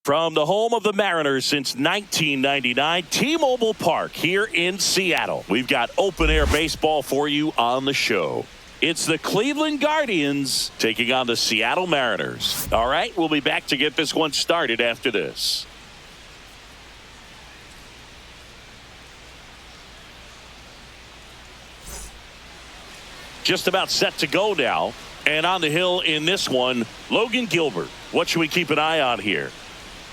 From the home of the Mariners since 1999, T-Mobile Park here in Seattle. We've got open-air baseball for you on the show. It's the Cleveland Guardians taking on the Seattle Mariners. All right, we'll be back to get this one started after this. Just about set to go now. And on the hill in this one, Logan Gilbert. What should we keep an eye on here?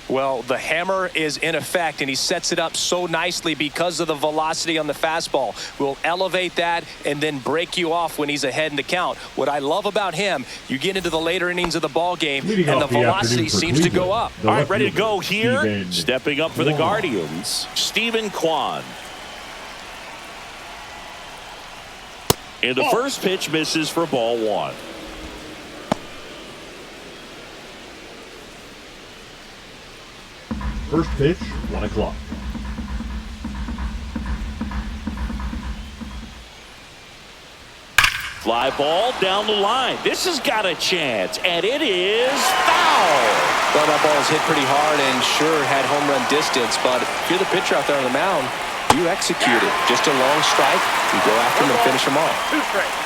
Well, the hammer is in effect, and he sets it up so nicely because of the velocity on the fastball. We'll elevate that and then break you off when he's ahead in the count. What I love about him, you get into the later innings of the ball game, and the velocity seems to go up. All right, ready to go here. Stepping up for the Guardians, Stephen Kwan. And the first pitch misses for ball one. First pitch, 1 o'clock. Fly ball down the line. This has got a chance, and it is foul. Well, that ball was hit pretty hard and sure had home run distance, but if you're the pitcher out there on the mound, you execute it. Just a long strike. You go after him and finish him off. 2 strikes.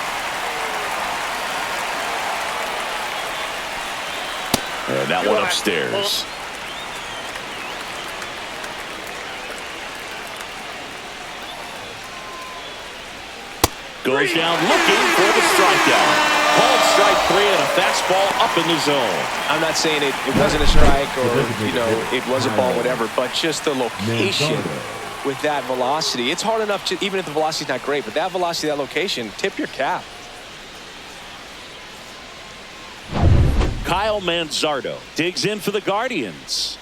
And that one upstairs. Goes down looking for the strikeout. Called strike 3 and a fastball up in the zone. I'm not saying it wasn't a strike or, you know, it was a ball, whatever, but just the location with that velocity. It's hard enough to, even if the velocity's not great, but that velocity, that location, tip your cap. Kyle Manzardo digs in for the Guardians.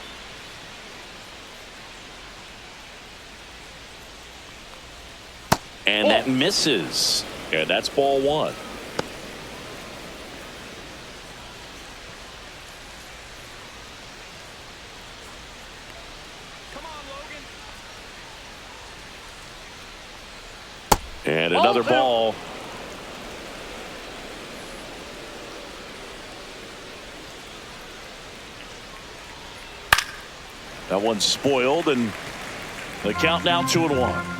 And that misses. And that's ball one. Come on, Logan. And another ball. That one's spoiled, and the count now 2-1.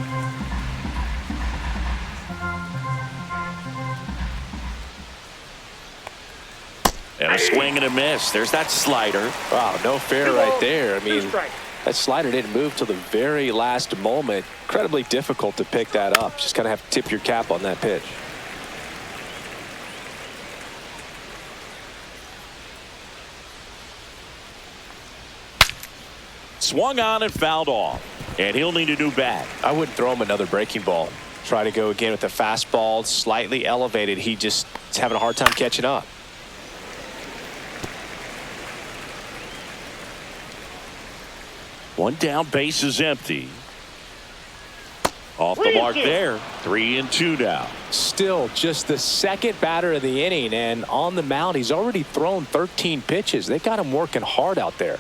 And a swing and a miss. There's that slider. Wow, no fair right there. I mean, that slider didn't move till the very last moment. Incredibly difficult to pick that up. Just kind of have to tip your cap on that pitch. Swung on and fouled off. And he'll need a new bat. I wouldn't throw him another breaking ball. Try to go again with the fastball, slightly elevated. He just is having a hard time catching up. One down, base is empty. Off the mark there. 3-2 now. Still just the second batter of the inning, and on the mound, he's already thrown 13 pitches. They got him working hard out there.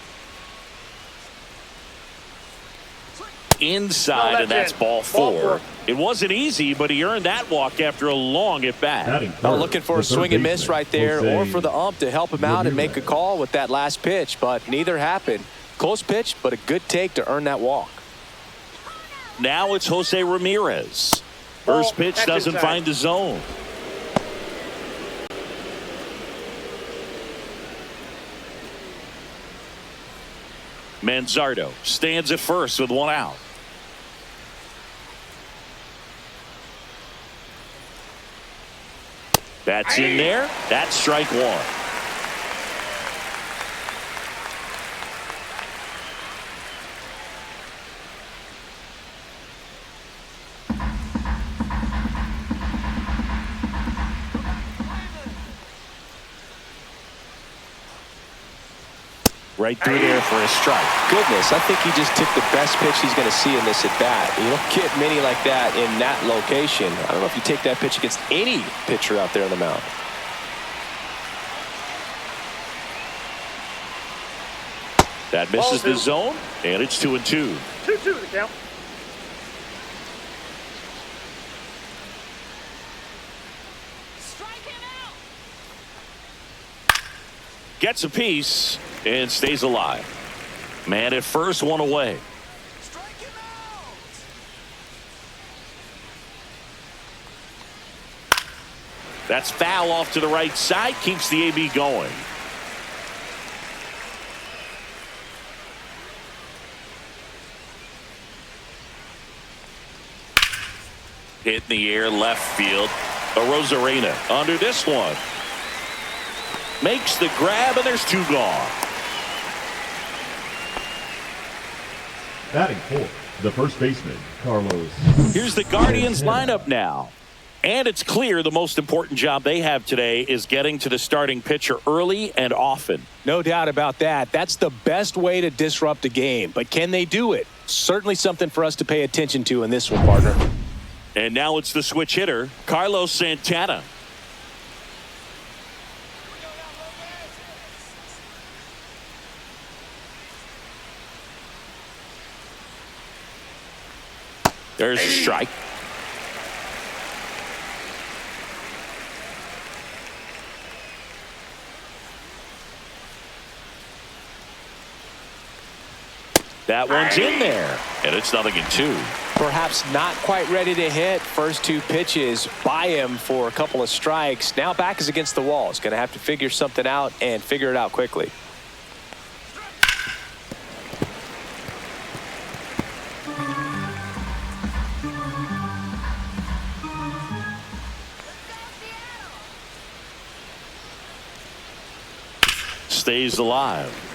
Inside, and that's ball 4. It wasn't easy, but he earned that walk after a long at-bat. Looking for a swing and miss right there, or for the ump to help him out and make a call with that last pitch, but neither happened. Close pitch, but a good take to earn that walk. Now it's Jose Ramirez. First pitch doesn't find the zone. Manzardo stands at first with 1 out. That's in there. That's strike 1. Right through there for a strike. Goodness, I think he just took the best pitch he's going to see in this at bat. You don't get many like that in that location. I don't know if you take that pitch against any pitcher out there on the mound. That misses the zone, and it's 2-2. 2-2 the count. Strike him out. Gets a piece and stays alive. Man at first, one away. That's foul off to the right side. Keeps the AB going. Hit in the air, left field. Arozarena under this one. Makes the grab, and there's two gone. Batting fourth, the first baseman, Carlos. Here's the Guardians lineup now. And it's clear the most important job they have today is getting to the starting pitcher early and often. No doubt about that. That's the best way to disrupt a game. But can they do it? Certainly something for us to pay attention to in this one, partner. And now it's the switch hitter, Carlos Santana. There's a strike. That one's in there, and it's 0-2. Perhaps not quite ready to hit. First two pitches by him for a couple of strikes. Now back is against the wall. He's going to have to figure something out and figure it out quickly. Stays alive.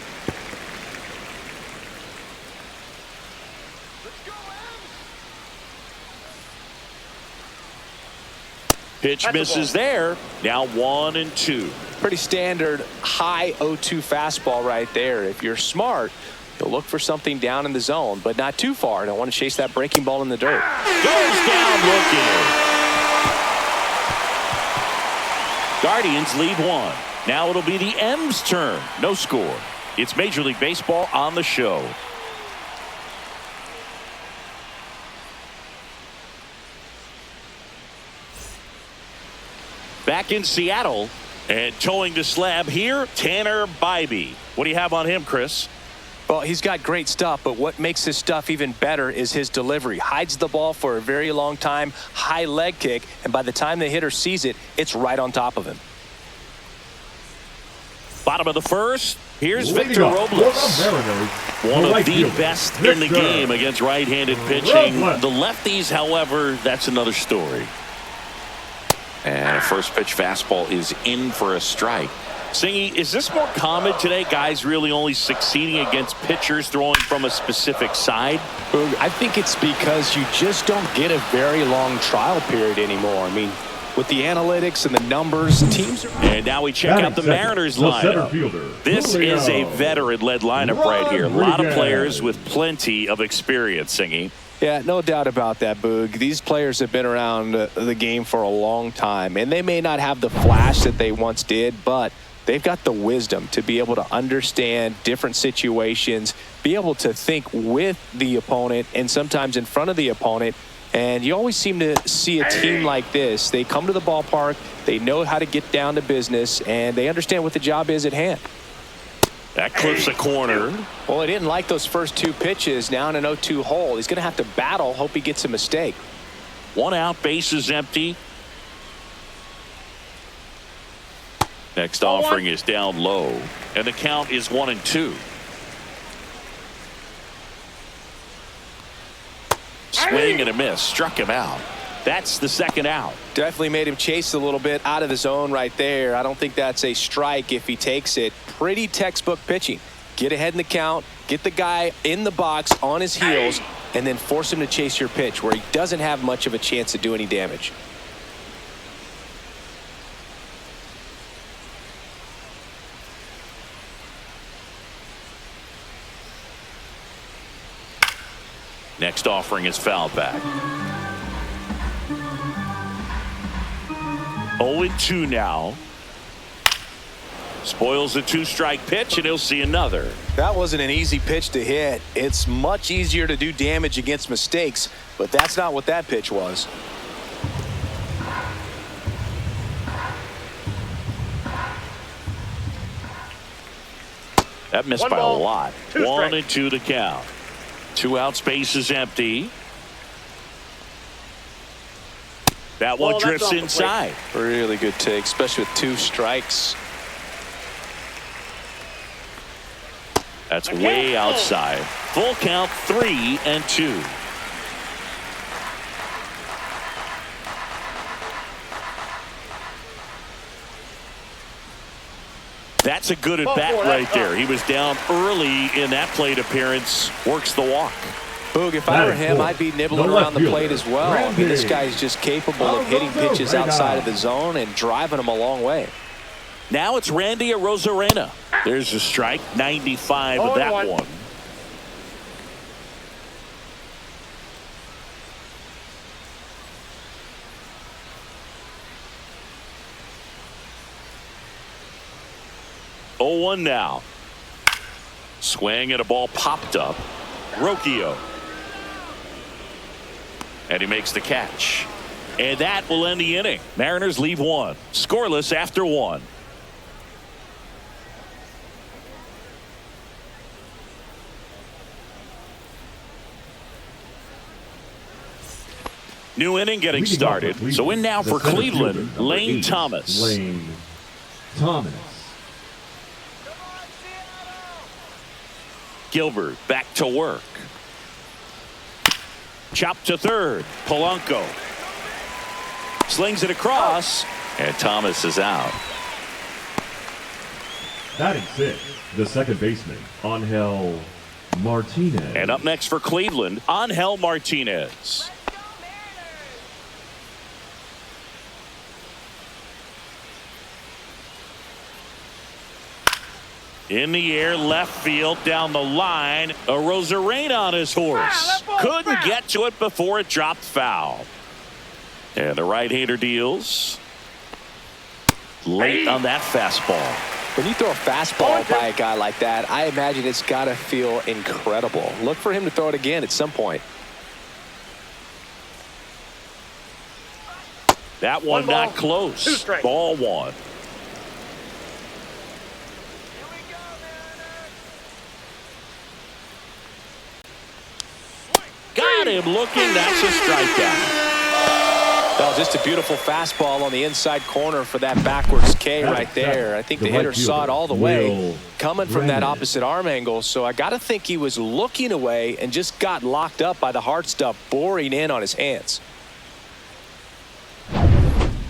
Pitch misses there. Now 1-2. Pretty standard high 0-2 fastball right there. If you're smart, you'll look for something down in the zone, but not too far. Don't want to chase that breaking ball in the dirt. Goes down looking. Guardians lead 1. Now it'll be the M's turn. No score. It's Major League Baseball on the show. Back in Seattle and towing the slab here, Tanner Bybee. What do you have on him, Chris? Well, he's got great stuff, but what makes his stuff even better is his delivery. Hides the ball for a very long time, high leg kick, and by the time the hitter sees it, it's right on top of him. Bottom of the first, here's Victor Robles. One of the best in the game against right-handed pitching. The lefties, however, that's another story. And a first pitch fastball is in for a strike. Singy, is this more common today? Guys really only succeeding against pitchers throwing from a specific side? I think it's because you just don't get a very long trial period anymore. I mean, with the analytics and the numbers, teams are... And now we check out the Mariners lineup. This is a veteran-led lineup right here. A lot of players with plenty of experience, Singy. Yeah, no doubt about that, Boog. These players have been around the game for a long time, and they may not have the flash that they once did, but they've got the wisdom to be able to understand different situations, be able to think with the opponent and sometimes in front of the opponent. And you always seem to see a team like this. They come to the ballpark, they know how to get down to business, and they understand what the job is at hand. That clips a corner. Well, he didn't like those first two pitches. Now in an 0-2 hole. He's going to have to battle, hope he gets a mistake. One out, base is empty. Next offering is down low, and the count is 1-2. Swing and a miss, struck him out. That's the second out. Definitely made him chase a little bit out of the zone right there. I don't think that's a strike if he takes it. Pretty textbook pitching. Get ahead in the count, get the guy in the box on his heels, and then force him to chase your pitch where he doesn't have much of a chance to do any damage. Next offering is fouled back. 0-2 now. Spoils the two-strike pitch, and he'll see another. That wasn't an easy pitch to hit. It's much easier to do damage against mistakes, but that's not what that pitch was. That missed One by a ball, lot. 2 1 strikes. and 2 to count. 2 out, space is empty. That one Well, that's drifts off the plate. inside. Really good take, especially with 2 strikes. That's way outside. Full count, 3 and 2. That's a good at bat right there. He was down early in that plate appearance. Works the walk. Boog, if I were him, I'd be nibbling around the plate as well. I mean, this guy is just capable of hitting pitches outside of the zone and driving them a long way. Now it's Randy Arozarena. There's a strike. 95 of that one. Oh, 1 now. Swing and a ball popped up. Rocchio. And he makes the catch. And that will end the inning. Mariners leave 1. Scoreless after 1. New inning getting started. So in now for Cleveland, Lane Thomas. Lane Thomas. Gilbert back to work. Chop to third. Polanco slings it across, and Thomas is out. Batting 6, the second baseman, Angel Martinez. And up next for Cleveland, Angel Martinez. In the air, left field, down the line. Arozarena on his horse. Couldn't get to it before it dropped foul. And the right-hander deals. Late on that fastball. When you throw a fastball by a guy like that, I imagine it's got to feel incredible. Look for him to throw it again at some point. That one not close. Ball 1. Got him looking. That's a strikeout. Well, just a beautiful fastball on the inside corner for that backwards K right there. I think the hitter saw it all the way coming from that opposite arm angle. So I got to think he was looking away and just got locked up by the hard stuff boring in on his hands.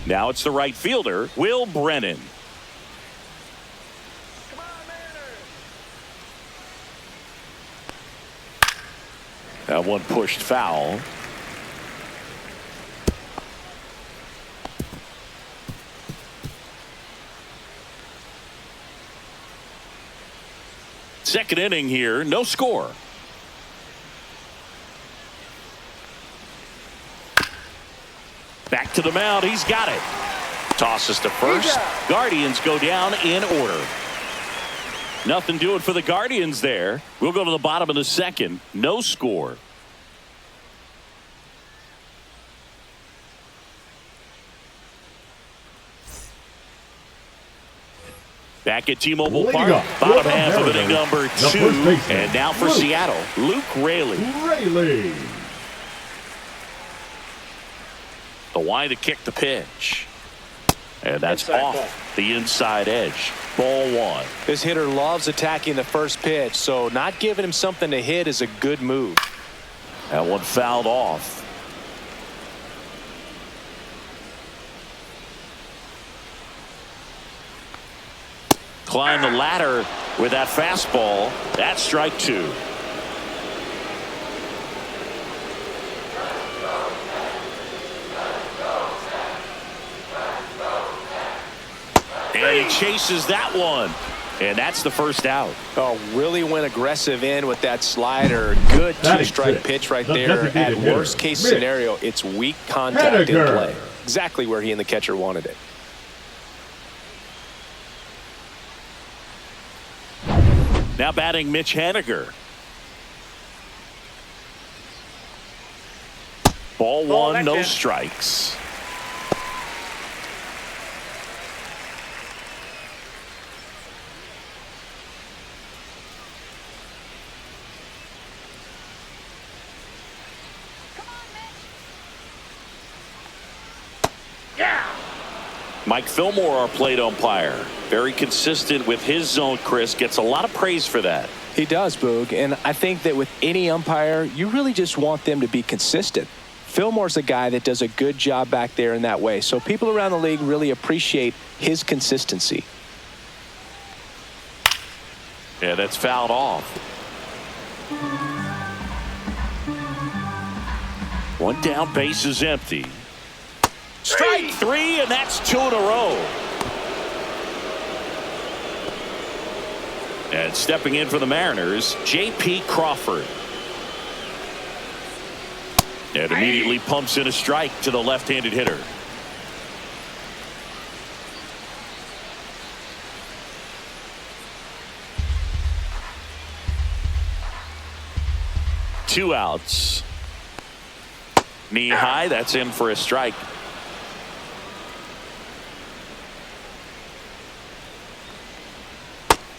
Now it's the right fielder, Will Brennan. That one pushed foul. Second inning here, no score. Back to the mound, he's got it. Tosses to first. Guardians go down in order. Nothing doing for the Guardians there. We'll go to the bottom of the second. No score. Back at T-Mobile Park, bottom half of inning number 2. And now for Seattle, Luke Raley. The wind to kick the pitch. And that's off the inside edge. Ball 1. This hitter loves attacking the first pitch, so not giving him something to hit is a good move. That one fouled off. Climb the ladder with that fastball. That's strike 2. And he chases that one. And that's the first out. Oh, really went aggressive in with that slider. Good 2-strike pitch right there. At worst case scenario, it's weak contact in play. Exactly where he and the catcher wanted it. Now batting Mitch Haniger. Ball 1, no strikes. Mike Fillmore, our plate umpire. Very consistent with his zone, Chris. Gets a lot of praise for that. He does, Boog. And I think that with any umpire, you really just want them to be consistent. Fillmore's a guy that does a good job back there in that way. So people around the league really appreciate his consistency. Yeah, that's fouled off. One down, base is empty. Strike three, and that's 2 in a row. And stepping in for the Mariners, J.P. Crawford. And immediately pumps in a strike to the left-handed hitter. Two outs. Knee high, that's in for a strike.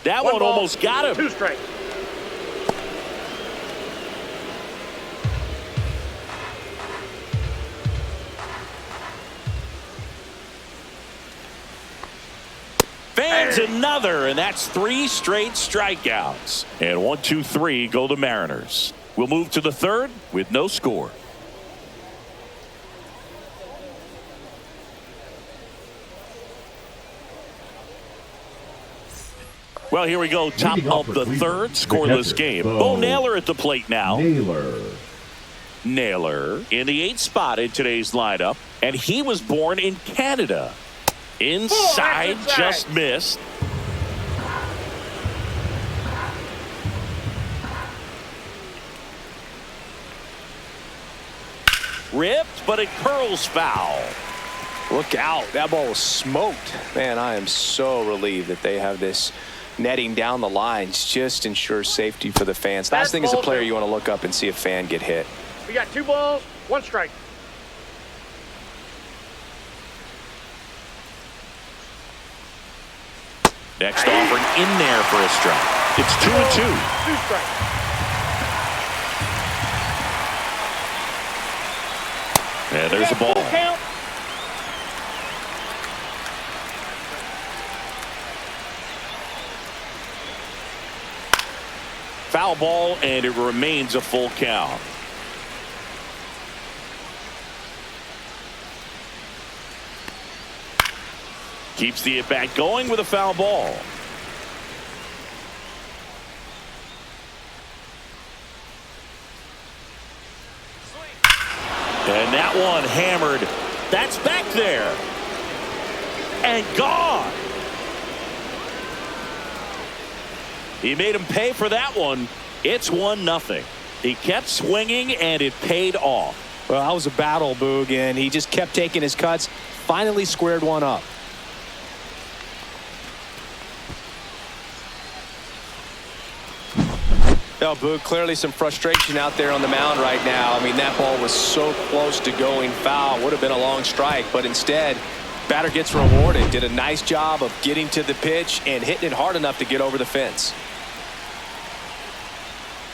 That one almost got him. 2 strikes. Fans another, and that's 3 straight strikeouts. And 1, 2, 3 go the Mariners. We'll move to the third with no score. Well, here we go. Top of the third, scoreless game. Bo Naylor at the plate now. Naylor in the 8th spot in today's lineup, and he was born in Canada. Inside, just missed. Ripped, but it curls foul. Look out. That ball was smoked. Man, I am so relieved that they have this netting down the lines. Just ensures safety for the fans. Last thing as a player, you want to look up and see a fan get hit. We got 2 balls, 1 strike. Next offering in there for a strike. It's 2 and 2. 2 strikes. Yeah, there's a ball. Count. Foul ball, and it remains a full count. Keeps the at-bat going with a foul ball. And that one hammered. That's back there. And gone. He made him pay for that one. It's 1-0. He kept swinging, and it paid off. Well, that was a battle, Boog, and he just kept taking his cuts. Finally squared one up. Well, Boog, clearly some frustration out there on the mound right now. I mean, that ball was so close to going foul. Would have been a long strike, but instead, batter gets rewarded. Did a nice job of getting to the pitch and hitting it hard enough to get over the fence.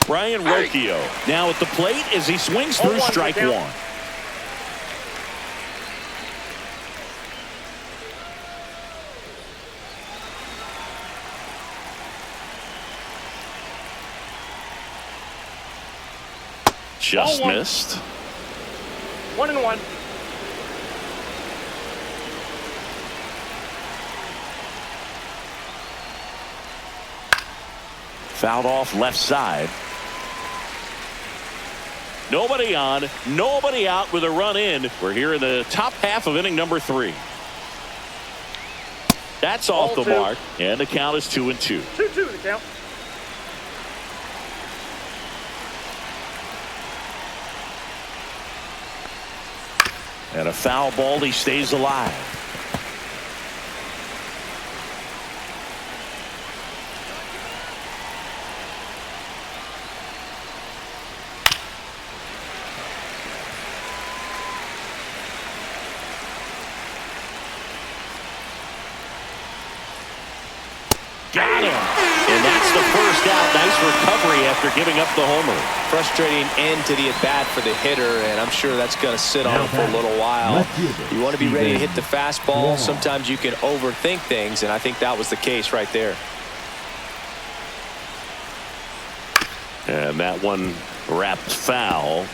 Brian Rocchio now at the plate as he swings through strike 1. Just missed. 1-1. Fouled off left side. Nobody on, nobody out with a run in. We're here in the top half of inning number 3. That's off the mark, and the count is 2 and 2. 2-2 the count. And a foul ball, he stays alive. got him. And that's the first out. Nice recovery after giving up the homer. Frustrating end to the at-bat for the hitter, and I'm sure that's going to sit on him for a little while. You want to be ready to hit the fastball. Sometimes you can overthink things, and I think that was the case right there. And that one wrapped foul.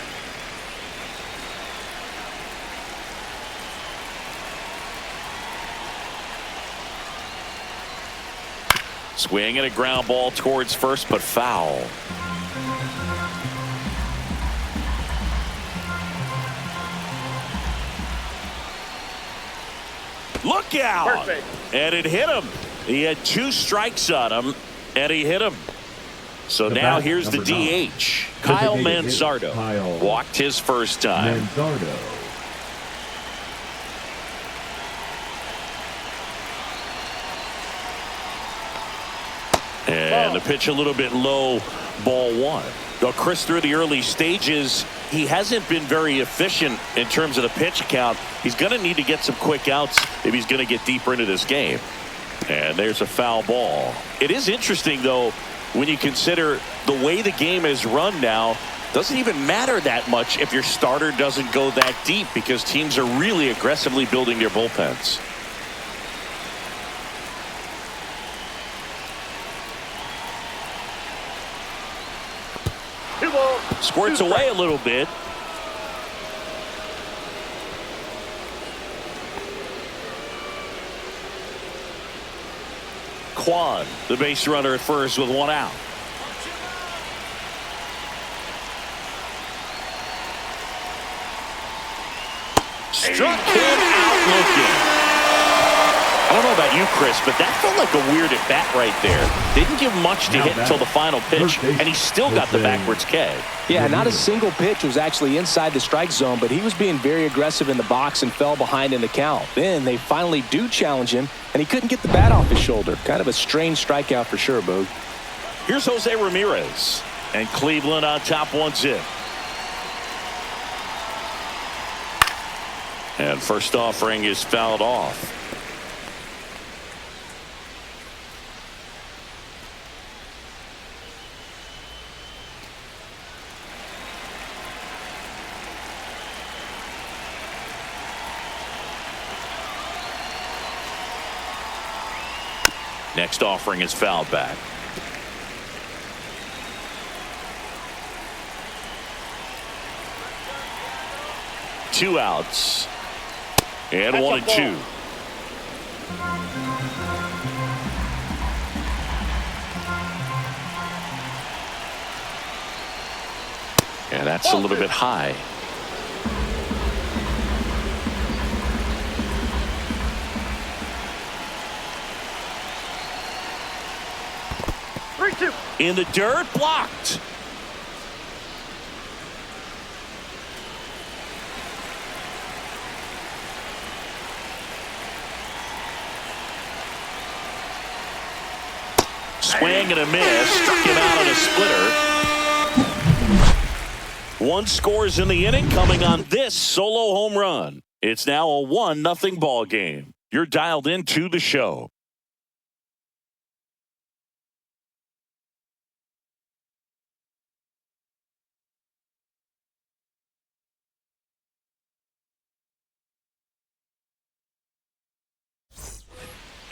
Swing and a ground ball towards first, but foul. Look out! Perfect. And it hit him. He had 2 strikes on him, and he hit him. So now here's the DH. Kyle Manzardo walked his first time. And the pitch a little bit low, ball 1. Now, Chris, through the early stages, he hasn't been very efficient in terms of the pitch count. He's going to need to get some quick outs if he's going to get deeper into this game. And there's a foul ball. It is interesting, though, when you consider the way the game is run now. Doesn't even matter that much if your starter doesn't go that deep, because teams are really aggressively building their bullpens. Squirts away a little bit. Kwan, the base runner at first with 1 out. Struck him out looking. I don't know about you, Chris, but that felt like a weird at bat right there. Didn't give much to hit until the final pitch, and he still got the backwards K. Yeah, not a single pitch was actually inside the strike zone, but he was being very aggressive in the box and fell behind in the count. Then they finally do challenge him, and he couldn't get the bat off his shoulder. Kind of a strange strikeout for sure, Boog. Here's Jose Ramirez, and Cleveland on top 1-0. And first offering is fouled off. Next offering is fouled back. Two outs. And That's 1-2. And that's a little bit high. In the dirt, blocked. Swing and a miss. Struck him out on a splitter. One scores in the inning, coming on this solo home run. It's now a 1-0 ball game. You're dialed into the show.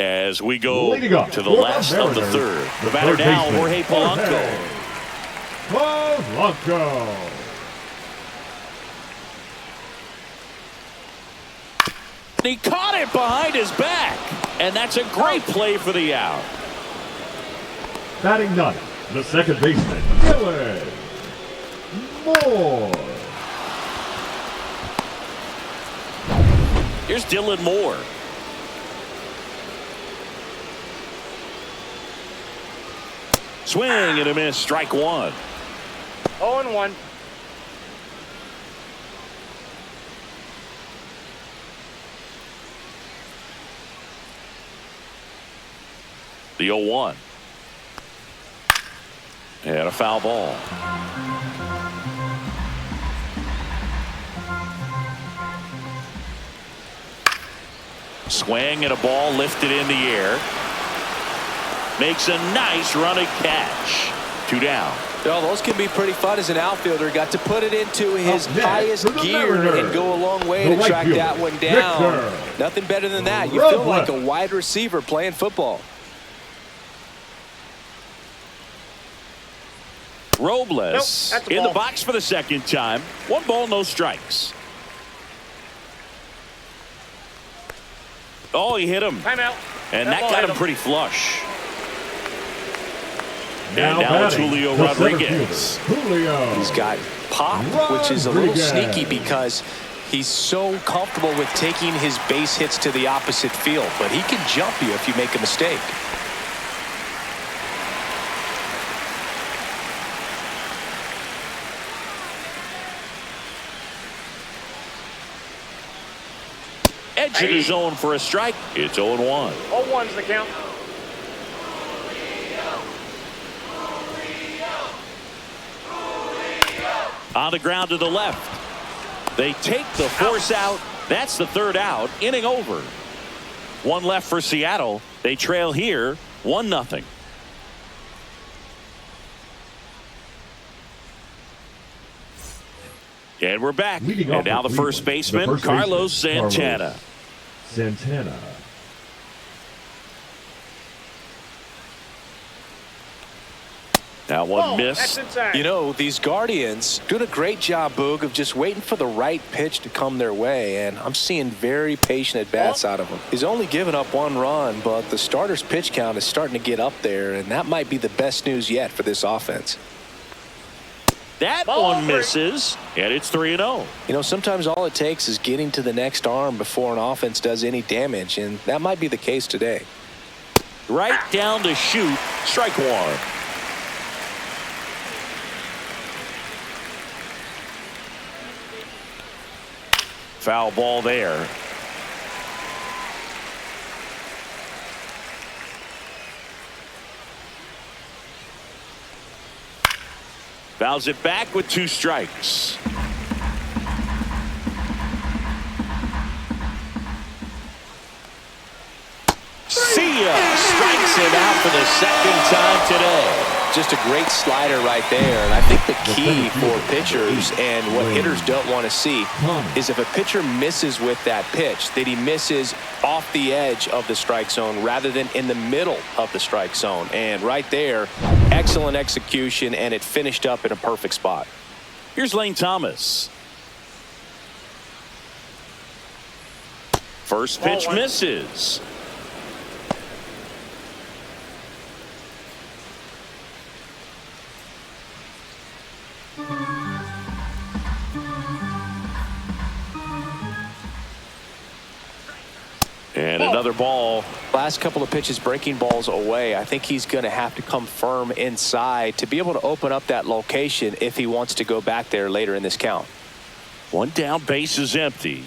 As we go to the last of the third. The batter now, Jorge Polanco. He caught it behind his back, and that's a great play for the out. Batting ninth, the second baseman, Dylan Moore. Here's Dylan Moore. Swing and a miss, strike one. 0-1. The 0-1. And a foul ball. Swing and a ball lifted in the air. makes a nice running catch. 2 down. Well, those can be pretty fun as an outfielder. Got to put it into his highest gear and go a long way to track that one down. Nothing better than that. You feel like a wide receiver playing football. Robles in the box for the second time. 1 ball, no strikes. Oh, he hit him. Timeout. And that got him pretty flush. Now it's Julio Rodriguez. He's got pop, which is a little sneaky because he's so comfortable with taking his base hits to the opposite field. But he can jump you if you make a mistake. Edge in his zone for a strike. It's 0-1. 0-1's the count. On the ground to the left. They take the force out. That's the 3rd out. Inning over. 1 left for Seattle. They trail here 1-0. And we're back. And now the first baseman, Carlos Santana. That one missed. You know, these Guardians doing a great job, Boog, of just waiting for the right pitch to come their way, and I'm seeing very patient at-bats out of him. He's only given up 1 run, but the starter's pitch count is starting to get up there, and that might be the best news yet for this offense. That one misses, and it's 3-0. You know, sometimes all it takes is getting to the next arm before an offense does any damage, and that might be the case today. Right down to shoot, strike 1. Foul ball there. Fouls it back with 2 strikes. See ya! Strikes him out for the 2nd time today. Just a great slider right there. And I think the key for pitchers and what hitters don't want to see is if a pitcher misses with that pitch, that he misses off the edge of the strike zone rather than in the middle of the strike zone. And right there, excellent execution, and it finished up in a perfect spot. Here's Lane Thomas. First pitch misses. And another ball. Last couple of pitches breaking balls away. I think he's going to have to come firm inside to be able to open up that location if he wants to go back there later in this count. 1 down, base is empty.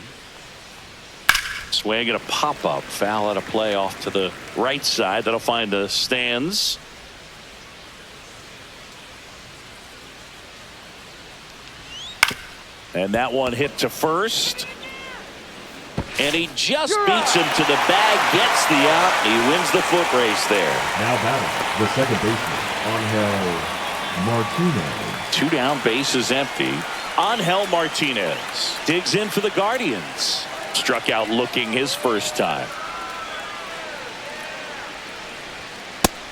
Swing and a pop-up. Foul out of play off to the right side. That'll find the stands. And that one hit to first. And he just beats him to the bag, gets the out, and he wins the foot race there. Now batting, the second baseman, Angel Martinez. 2 down, base is empty. Angel Martinez digs in for the Guardians. Struck out looking his first time.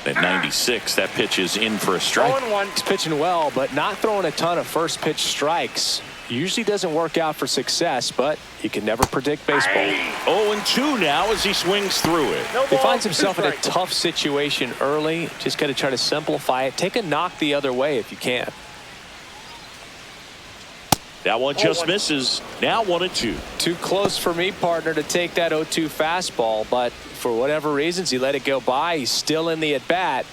At 96, that pitch is in for a strike. 0-1. He's pitching well, but not throwing a ton of first pitch strikes. Usually doesn't work out for success, but you can never predict baseball. 0-2 now as he swings through it. He finds himself in a tough situation early. Just got to try to simplify it. Take a knock the other way if you can. That one just misses. Now 1-2. Too close for me, partner, to take that 0-2 fastball, but for whatever reasons, he let it go by. He's still in the at-bat.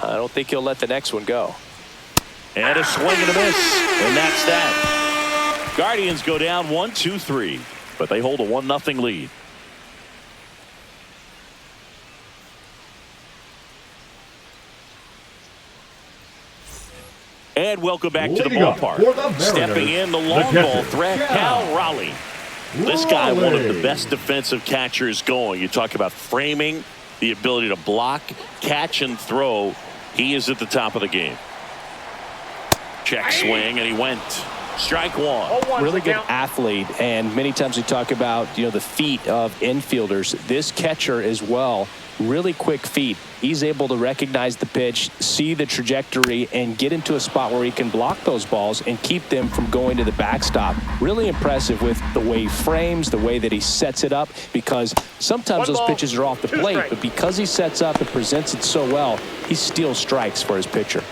I don't think he'll let the next one go. And a swing and a miss. And that's that. Guardians go down 1-2-3, but they hold a 1-0 lead. And welcome back to the ballpark. Stepping in the long ball threat, Cal Raleigh. This guy, one of the best defensive catchers going. You talk about framing, the ability to block, catch, and throw. He is at the top of the game. Check swing, and he went. Strike one. Really good athlete, and many times we talk about, the feet of infielders. This catcher as well, really quick feet. He's able to recognize the pitch, see the trajectory, and get into a spot where he can block those balls and keep them from going to the backstop. Really impressive with the way he frames, the way that he sets it up, because sometimes those pitches are off the plate, but because he sets up and presents it so well, he steals strikes for his pitcher.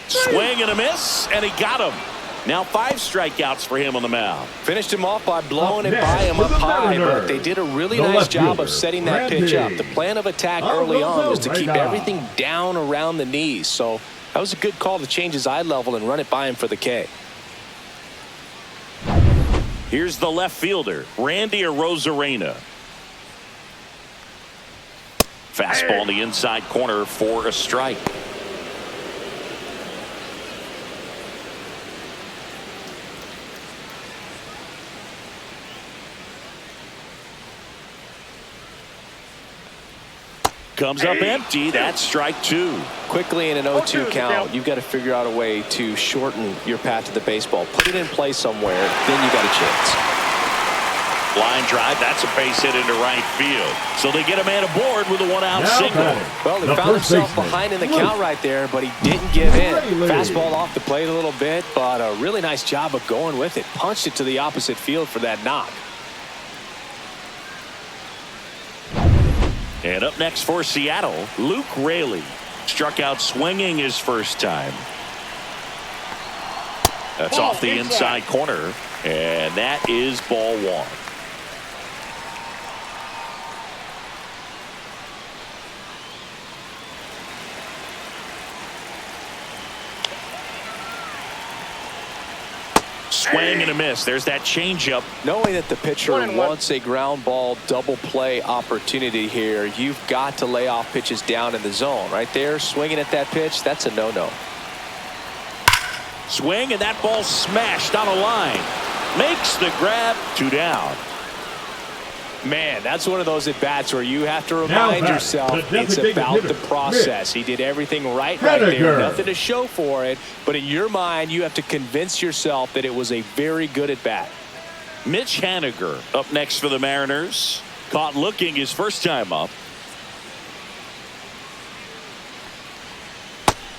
Swing and a miss, and he got him. Now 5 strikeouts for him on the mound. Finished him off by blowing it by him up high, but they did a really nice job of setting that pitch up. The plan of attack early on was to keep everything down around the knees, so that was a good call to change his eye level and run it by him for the K. Here's the left fielder, Randy Arozarena. Fastball in the inside corner for a strike. Comes up empty. That's strike 2. Quickly in an 0-2 count, you've got to figure out a way to shorten your path to the baseball. Put it in play somewhere, then you got a chance. Line drive. That's a base hit into right field. So they get a man aboard with a 1-out single. Well, he found himself behind in the count right there, but he didn't give in. Fastball off the plate a little bit, but a really nice job of going with it. Punched it to the opposite field for that knock. And up next for Seattle, Luke Raley. Struck out swinging his first time. That's off the inside corner, and that is ball 1. Swing and a miss. There's that changeup. Knowing that the pitcher wants a ground ball double play opportunity here, you've got to lay off pitches down in the zone. Right there, swinging at that pitch, that's a no-no. Swing, and that ball smashed on a line. Makes the grab. 2 down. Man, that's one of those at-bats where you have to remind yourself it's about the process. He did everything right there. Nothing to show for it, but in your mind, you have to convince yourself that it was a very good at-bat. Mitch Haniger up next for the Mariners. Caught looking his first time up.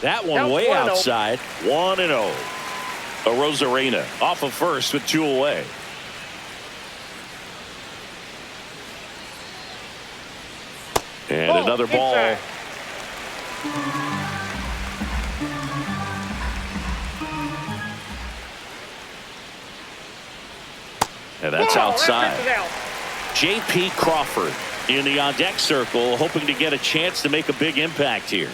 That one way outside. 1-0. Arozarena off of first with 2 away. And another ball. And that's outside. J.P. Crawford in the on-deck circle, hoping to get a chance to make a big impact here.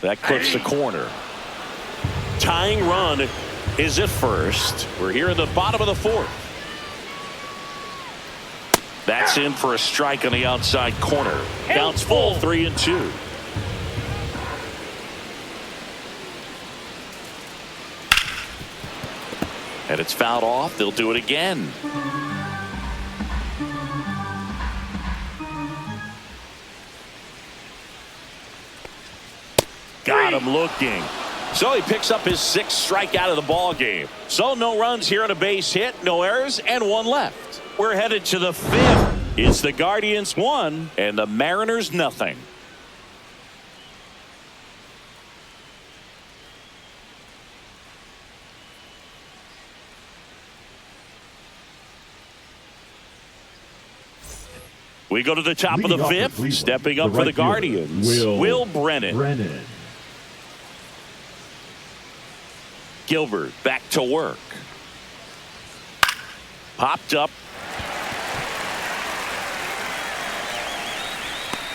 That clips the corner. Tying run is at first. We're here in the bottom of the 4th. That's in for a strike on the outside corner. Counts full, 3-2. And it's fouled off. They'll do it again. Got him looking. So he picks up his 6th strikeout of the ball game. So no runs here on a base hit, no errors, and 1 left. We're headed to the 5th. It's the Guardians 1 and the Mariners nothing. We go to the top of the 5th. Stepping up for the Guardians, Will Brennan. Gilbert back to work. Popped up.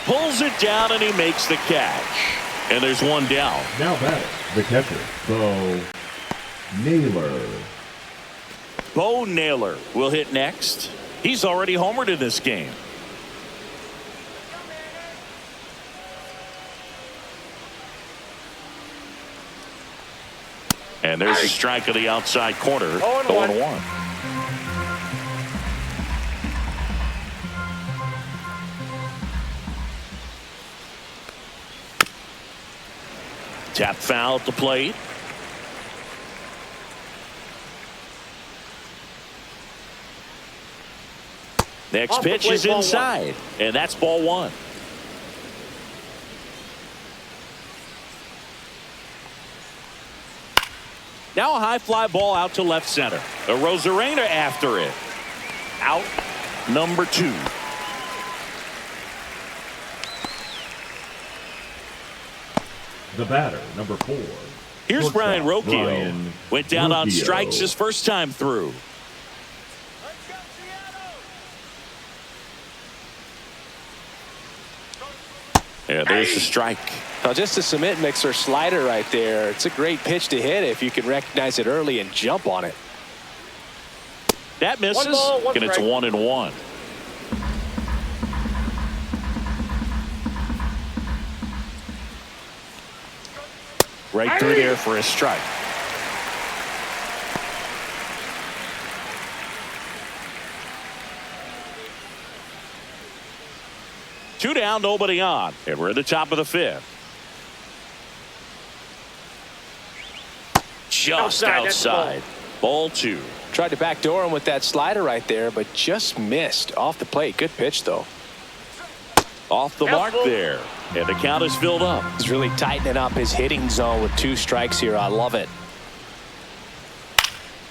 Pulls it down, and he makes the catch. And there's 1 down. Now batting, the catcher, Bo Naylor. Bo Naylor will hit next. He's already homered in this game. And there's a strike of the outside corner. 0-1. 0-1. Tap foul at the plate. Next Off the pitch plate, is ball inside, and that's ball one. Now a high fly ball out to left center. The Rosarena after it. Out number 2. The batter, number 4. Here's Shortstop, Brian Rocchio. Brian Went down on Rocchio. strikes his first time through. Yeah, there's the strike. Now, just a cement mixer slider right there. It's a great pitch to hit if you can recognize it early and jump on it. That misses, 1 ball, 1 and it's strike. 1-1. Right through there for a strike. Two down, nobody on, and we're at the top of the 5th. Just outside. Ball 2. Tried to backdoor him with that slider right there, but just missed off the plate. Good pitch, though. Off the mark there, and the count is filled up. He's really tightening up his hitting zone with 2 strikes here. I love it.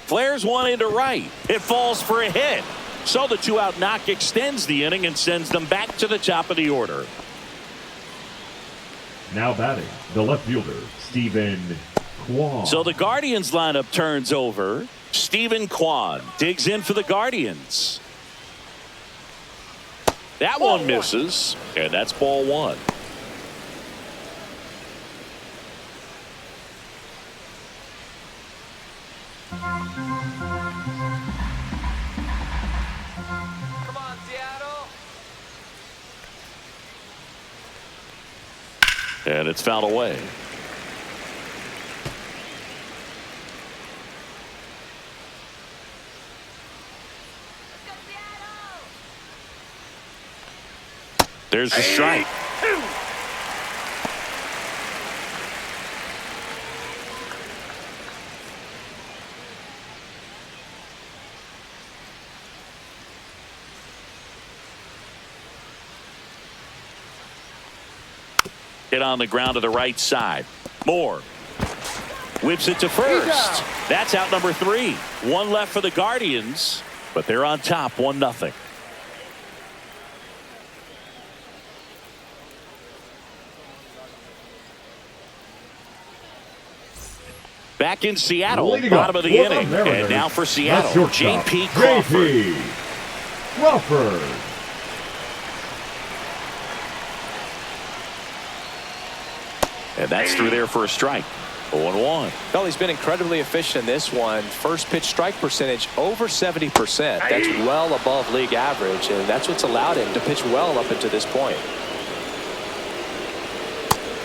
Flares one into right. It falls for a hit. So the 2-out knock extends the inning and sends them back to the top of the order. Now batting, the left fielder, Stephen Kwan. So the Guardians lineup turns over. Stephen Kwan digs in for the Guardians. That one misses, and that's ball 1. Come on, Seattle. And it's fouled away. There's the strike. Hit on the ground to the right side. Moore whips it to first. That's out number 3. 1 left for the Guardians, but they're on top 1-0. Back in Seattle, Leading bottom up of the for inning. Mariners, And now for the Seattle, shortstop, J.P. Crawford. J.P. Crawford. And that's through there for a strike. 0-1. Well, he's been incredibly efficient in this one. First pitch strike percentage over 70%. That's well above league average, and that's what's allowed him to pitch well up until this point.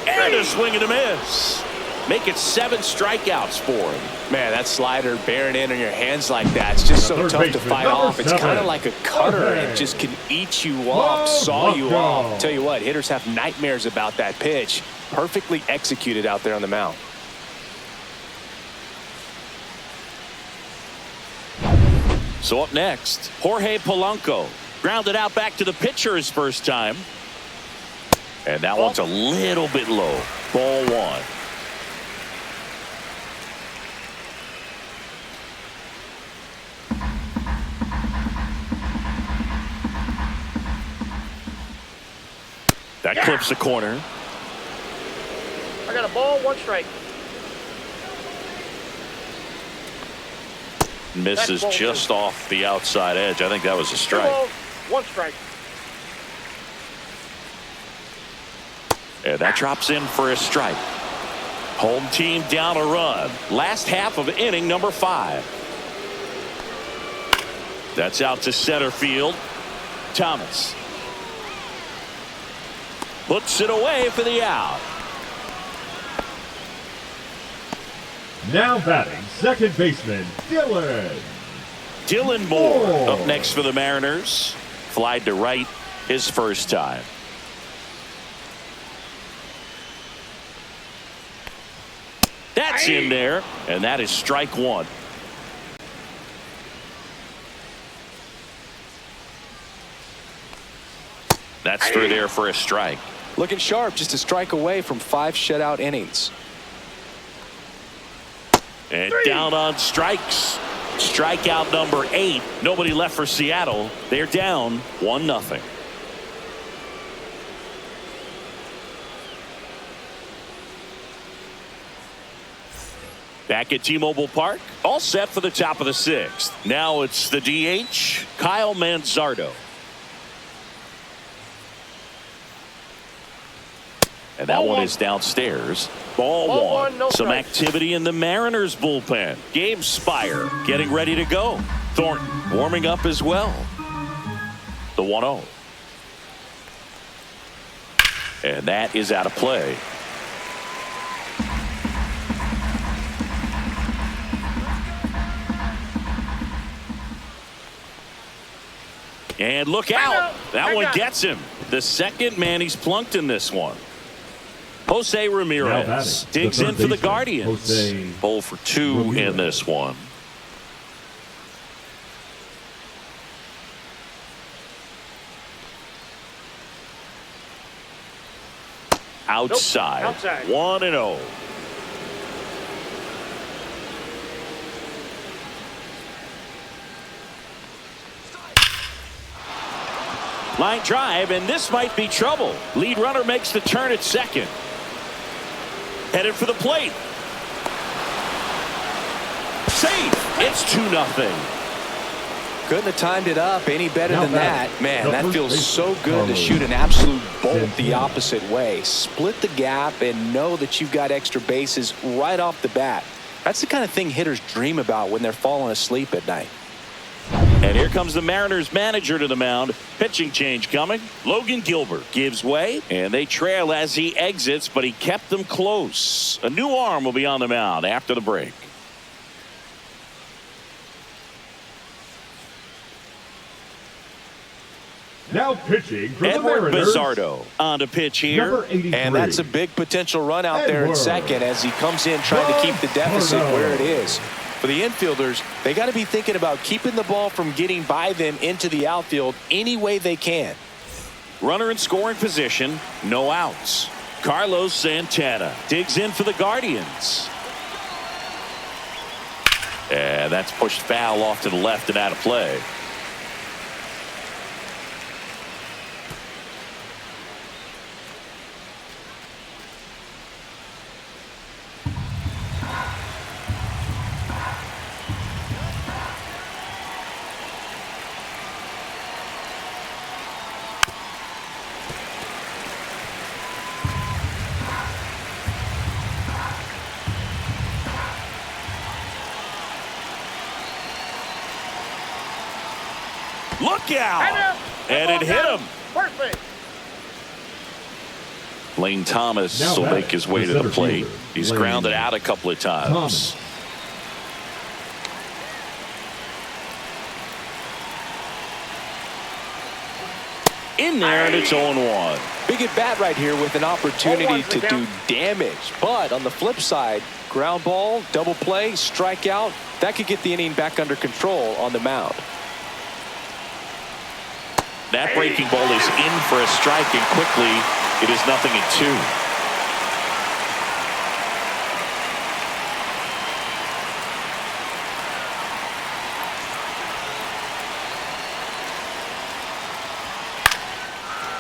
And a swing and a miss. Make it 7 strikeouts for him. Man, that slider bearing in on your hands like that, it's just so Third tough to baseman, fight number off. It's 7. kind of like a cutter. It just can eat you up, saw you Blanco. off. Tell you what, hitters have nightmares about that pitch. Perfectly executed out there on the mound. So up next, Jorge Polanco. Grounded out back to the pitcher his first time. And that one's a little bit low. Ball 1. That clips the corner. I got a ball, 1 strike. Misses That's ball just off the outside edge. I think that was a 2 strike. balls, 1 strike. And that drops in for a strike. Home team down a run. Last half of inning number 5. That's out to center field. Thomas puts it away for the out. Now batting, second baseman, Dylan. Dylan Moore up next for the Mariners. Flied to right his first time. That's in there, and that is strike one. That's through there for a strike. Looking sharp, just a strike away from 5 shutout innings. And down on strikes. Strikeout number 8. Nobody left for Seattle. They're down 1-0. Back at T-Mobile Park, all set for the top of the 6th. Now it's the DH, Kyle Manzardo. And that one is downstairs. Ball one. No Some strike. activity in the Mariners bullpen. Gabe Spire getting ready to go. Thornton warming up as well. The 1-0. And that is out of play. And look out. That one gets him. The second man he's plunked in this one. Jose Ramirez digs in for the Guardians. 0 for 2 in this one. Outside. 1-0. Line drive, and this might be trouble. Lead runner makes the turn at second. Headed for the plate. Safe. It's 2-0. Couldn't have timed it up any better than that. Man, that feels so good to shoot an absolute bolt the opposite way. Split the gap and know that you've got extra bases right off the bat. That's the kind of thing hitters dream about when they're falling asleep at night. And here comes the Mariners manager to the mound. Pitching change coming. Logan Gilbert gives way, and they trail as he exits, but he kept them close. A new arm will be on the mound after the break. Now pitching for the Edward Mariners, Bizardo on to pitch here. number 83. And that's a big potential run out there at second as he comes in trying to keep the deficit where it is. For the infielders, they got to be thinking about keeping the ball from getting by them into the outfield any way they can. Runner in scoring position, no outs. Carlos Santana digs in for the Guardians. And that's pushed foul off to the left and out of play. Look out! And it hit him. First base. Lane Thomas Now will batting, make his way the to the center plate. fielder, He's Lane grounded out a couple of times. Thomas. In there, and it's 0-1. Big at bat right here with an opportunity Hold on, to sit do down. damage. But on the flip side, ground ball, double play, strikeout, that could get the inning back under control on the mound. That breaking ball is in for a strike, and quickly it is 0-2.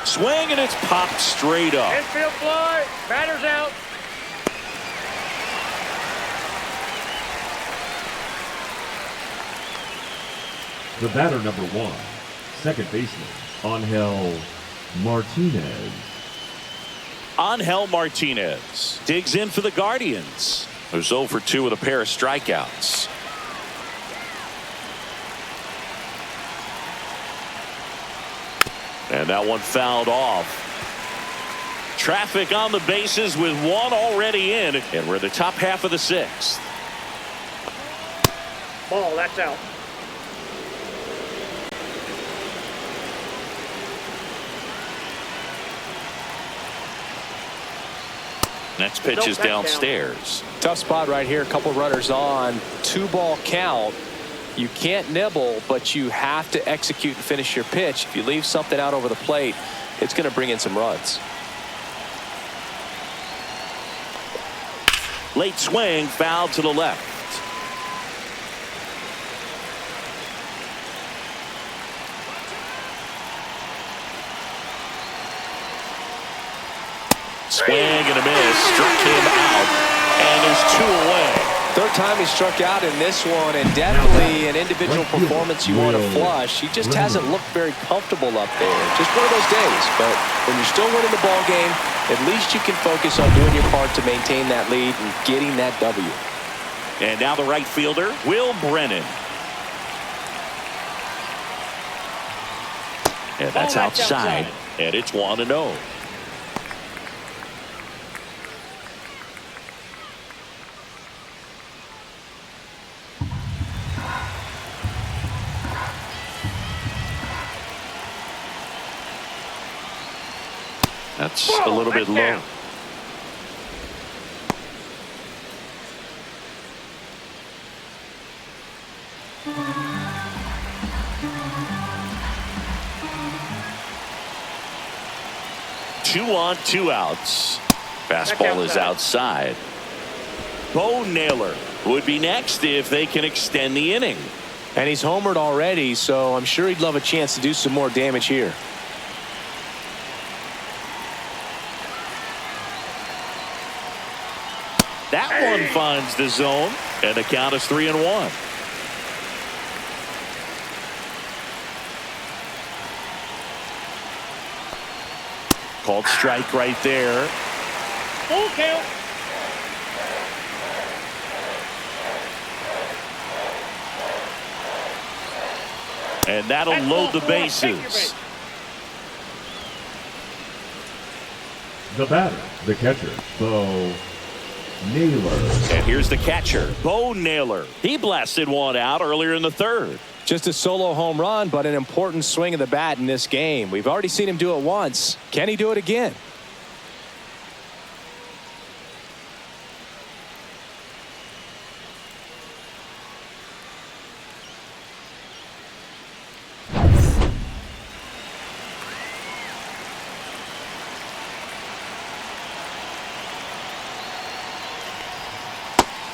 Swing, and it's popped straight up. Infield fly. Batter's out. The batter number 1, second baseman, Angel Martinez. Angel Martinez digs in for the Guardians, who's 0 for 2 with a pair of strikeouts. And that one fouled off. Traffic on the bases with one already in, and we're in the top half of the 6th. Ball, that's out. Next pitch is downstairs. Tough spot right here. A couple runners on. 2-ball count. You can't nibble, but you have to execute and finish your pitch. If you leave something out over the plate, it's going to bring in some runs. Late swing, foul to the left. Swing and a miss, struck him out, and there's 2 away. Third time he struck out in this one, and definitely an individual performance you want to flush. He just hasn't looked very comfortable up there. Just one of those days. But when you're still winning the ball game, at least you can focus on doing your part to maintain that lead and getting that W. And now the right fielder, Will Brennan. And that's outside, and it's 1-0. That's a little bit low. Two on, 2 outs. Fastball is outside. Bo Naylor would be next if they can extend the inning. And he's homered already, so I'm sure he'd love a chance to do some more damage here. That one finds the zone, and the count is 3-1. Called strike right there. Full count. And that'll load the bases. The batter, the catcher, Bo Naylor. And here's the catcher, Bo Naylor. He blasted one out earlier in the third. Just a solo home run, but an important swing of the bat in this game. We've already seen him do it once. Can he do it again?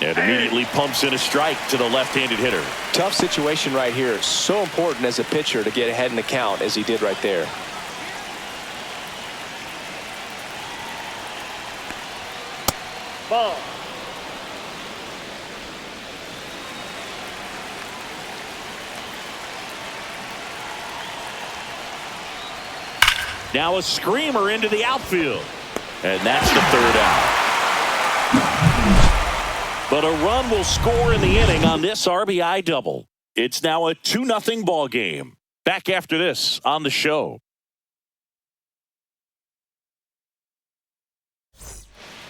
And immediately pumps in a strike to the left-handed hitter. Tough situation right here. So important as a pitcher to get ahead in the count as he did right there. Ball. Now a screamer into the outfield. And that's the third out. But a run will score in the inning on this RBI double. It's now a 2-0 ball game. Back after this on the show.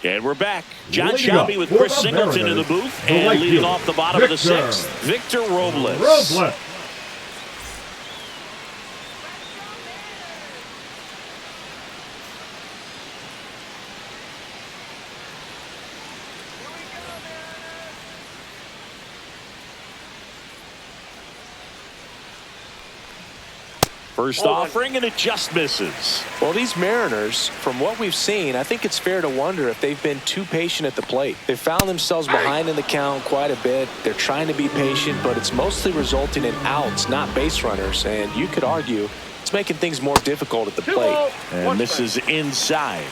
And we're back. John Shelby with Chris Singleton in the booth. And leading off the bottom of the 6th, Victor Robles. First offering, and it just misses. Well, these Mariners, from what we've seen, I think it's fair to wonder if they've been too patient at the plate. They've found themselves behind in the count quite a bit. They're trying to be patient, but it's mostly resulting in outs, not base runners. And you could argue it's making things more difficult at the plate. And this is inside.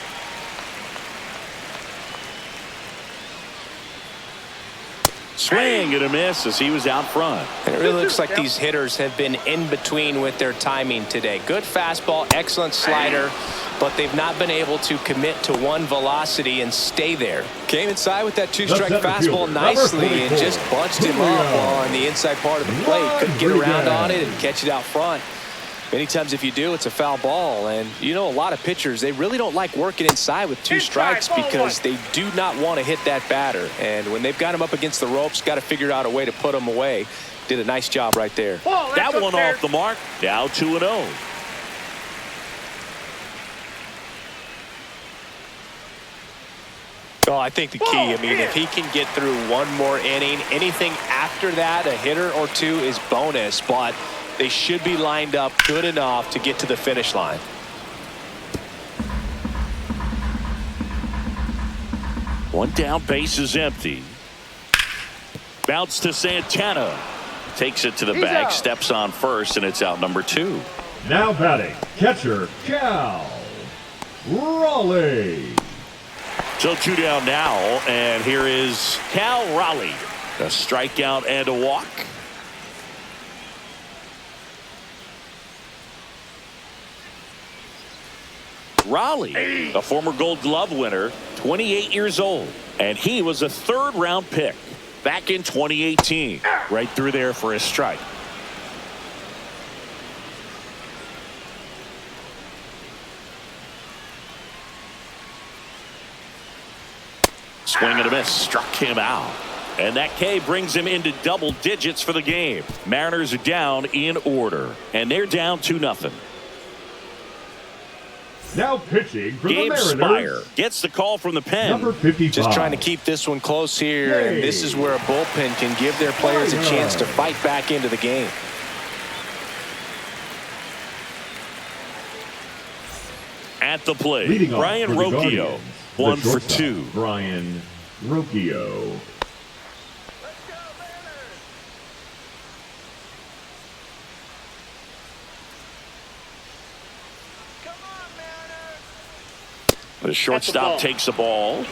Swing and a miss as he was out front. And it really looks like these hitters have been in between with their timing today. Good fastball, excellent slider, but they've not been able to commit to one velocity and stay there. Came inside with that 2-strike fastball nicely and just bunched him up on the inside part of the plate. Couldn't get around on it and catch it out front. Many times if you do, it's a foul ball. And you know, a lot of pitchers, they really don't like working inside with 2 strikes because they do not want to hit that batter. And when they've got him up against the ropes, got to figure out a way to put him away. Did a nice job right there. That one off the mark. Now 2-0. Oh, I think the key, I mean, if he can get through one more inning, anything after that, a hitter or 2 is bonus, but they should be lined up good enough to get to the finish line. One down, base is empty. Bounce to Santana. Takes it to the bag, steps on first, and it's out number 2. Now batting, catcher Cal Raleigh. So 2 down now, and here is Cal Raleigh. A strikeout and a walk. Raleigh, a former Gold Glove winner, 28 years old, and he was a 3rd-round pick back in 2018. Right through there for a strike. Swing and a miss, struck him out. And that K brings him into double digits for the game. Mariners are down in order, and they're down 2-0. Now pitching for Gabe the Mariners. Spire gets the call from the pen. Number 55. Just trying to keep this one close here, and this is where a bullpen can give their players a chance to fight back into the game. At the plate, Leading off Brian for the Rocchio, Guardians, 1 the for shortstop, 2. Brian Rocchio. The shortstop takes the ball.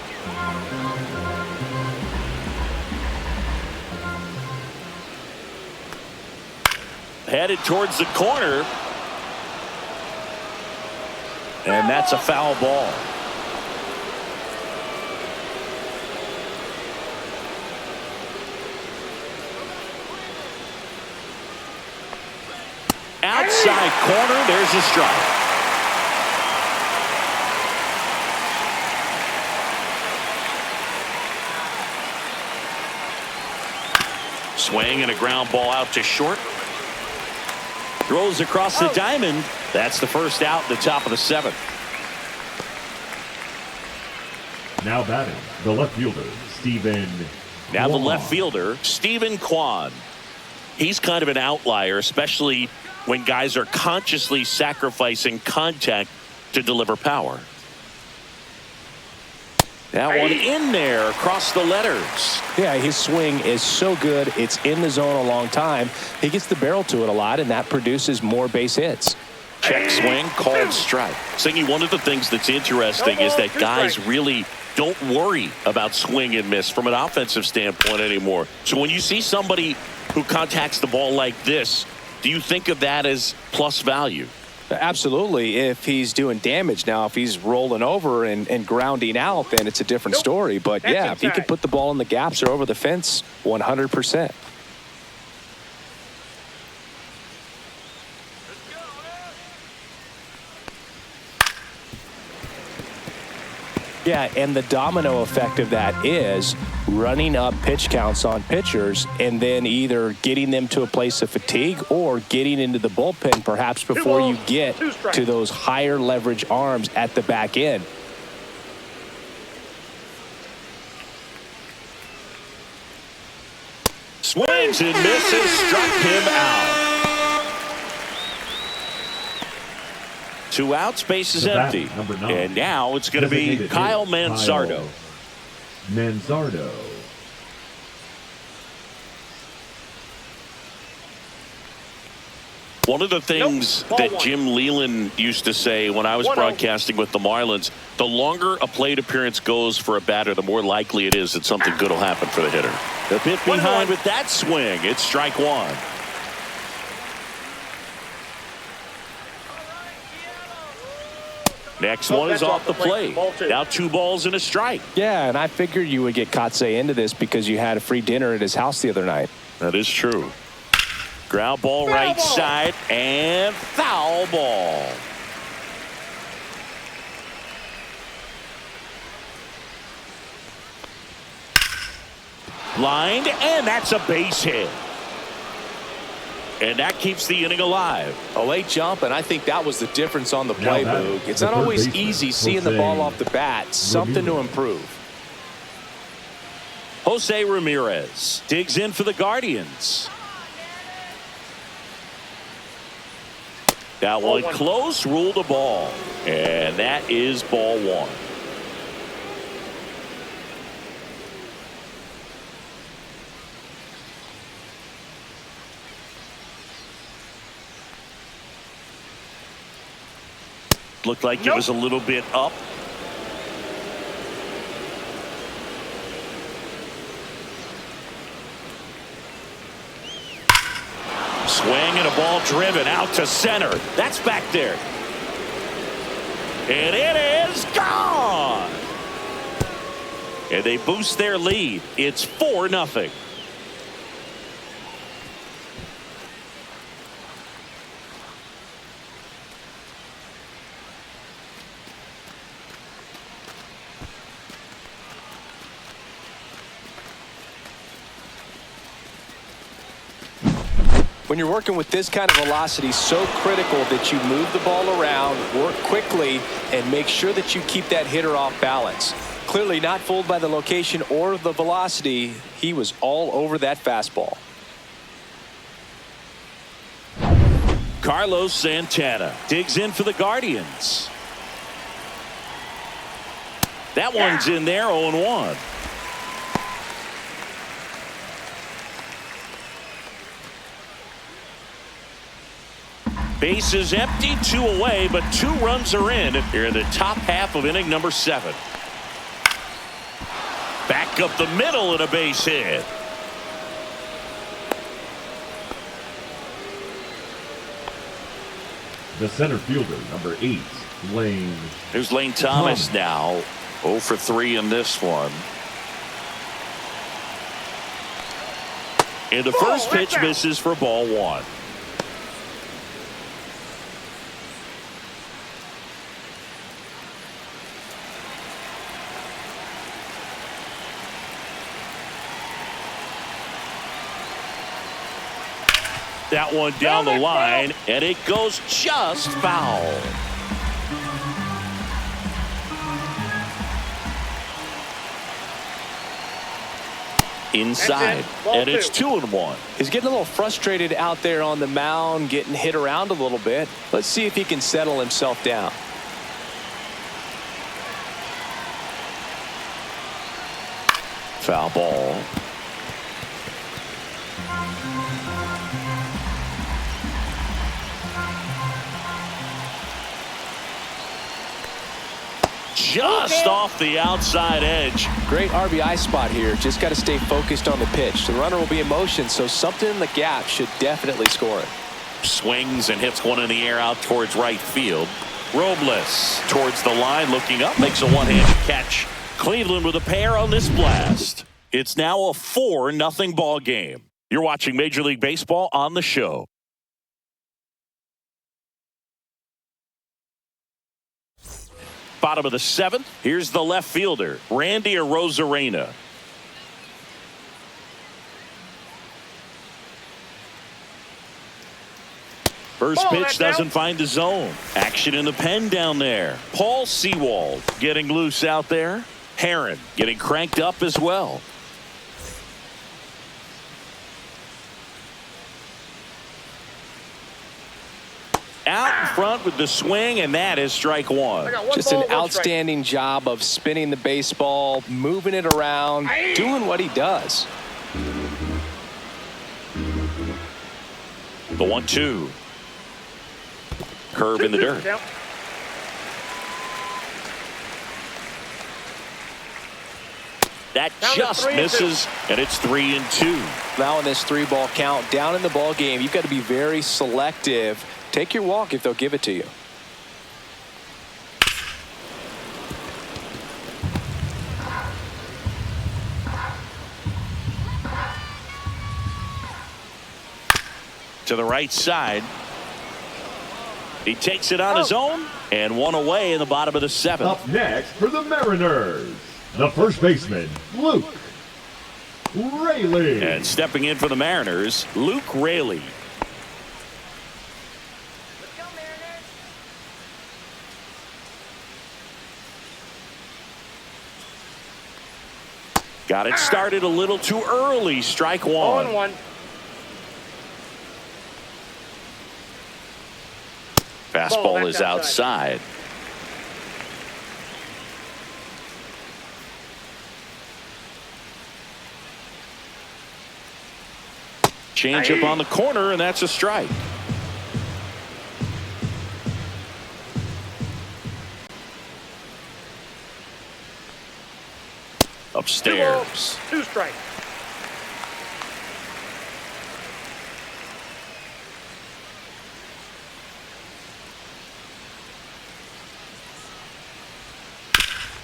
Headed towards the corner. And that's a foul ball. Outside corner, there's a strike. Swing and a ground ball out to short. Throws across the diamond. That's the first out in the top of the 7th. Now batting, the left fielder, Stephen Now the Kwan. left fielder, Stephen Kwan. He's kind of an outlier, especially when guys are consciously sacrificing contact to deliver power. That one in there across the letters. Yeah, his swing is so good. It's in the zone a long time. He gets the barrel to it a lot, and that produces more base hits. Check swing, called strike. Singy, one of the things that's interesting is that guys really don't worry about swing and miss from an offensive standpoint anymore. So when you see somebody who contacts the ball like this, do you think of that as plus value? Absolutely. If he's doing damage now, if he's rolling over and grounding out, then it's a different story. But yeah, if he can put the ball in the gaps or over the fence, 100%. Yeah, and the domino effect of that is running up pitch counts on pitchers and then either getting them to a place of fatigue or getting into the bullpen perhaps before you get to those higher leverage arms at the back end. Swings and misses, struck him out. 2 outs, base is empty. Number 9. And now it's going to be Designated Kyle hitter, Manzardo. Kyle Manzardo. One of the things that Jim Leland used to say when I was broadcasting with the Marlins, the longer a plate appearance goes for a batter, the more likely it is that something good will happen for the hitter. The bit behind with that swing. It's strike 1. Next one is off the plate. Now 2 balls and a strike. Yeah, and I figured you would get Kotsay into this because you had a free dinner at his house the other night. That is true. Ground ball right side and foul ball. Lined, and that's a base hit. And that keeps the inning alive. A late jump, and I think that was the difference on the play, Boog. It's not third always baseman, easy seeing the ball off the bat. Something to improve. Jose Ramirez digs in for the Guardians. That one close, ruled a ball. And that is ball one. Looked like it was a little bit up. Swing and a ball driven out to center. That's back there. And it is gone. And they boost their lead. It's 4-0. When you're working with this kind of velocity, so critical that you move the ball around, work quickly, and make sure that you keep that hitter off balance. Clearly not fooled by the location or the velocity. He was all over that fastball. Carlos Santana digs in for the Guardians. That one's in there, 0-1. Base is empty, 2 away, but 2 runs are in here in the top half of inning number 7. Back up the middle and a base hit. The center fielder, number 8, Lane. There's Lane Thomas now. 0 for 3 in this one. And the first pitch misses for ball 1. That one down the line, and it goes just foul. Inside, and it's 2-1. He's getting a little frustrated out there on the mound, getting hit around a little bit. Let's see if he can settle himself down. Foul ball. Just off the outside edge. Great RBI spot here. Just got to stay focused on the pitch. The runner will be in motion, so something in the gap should definitely score it. Swings and hits one in the air out towards right field. Robles towards the line, looking up, makes a one-handed catch. Cleveland with a pair on this blast. It's now a 4-0 ball game. You're watching Major League Baseball on the show. Bottom of the 7th. Here's the left fielder, Randy Arozarena. First pitch doesn't find the zone. Action in the pen down there. Paul Sewald getting loose out there. Heron getting cranked up as well. Out in front with the swing, and that is strike 1. Just an outstanding job of spinning the baseball, moving it around, doing what he does. The 1-2. Curve in the dirt. That just misses, and it's 3-2. Now in this 3-ball count, down in the ball game, you've got to be very selective. Take your walk if they'll give it to you. To the right side. He takes it on his own, and one away in the bottom of the 7th. Up next for the Mariners, the first baseman, Luke Raley. And stepping in for the Mariners, Luke Raley. Got it started a little too early. Strike one. 0-1. Fastball is outside. Change up on the corner, and that's a strike. Upstairs. 2 strikes.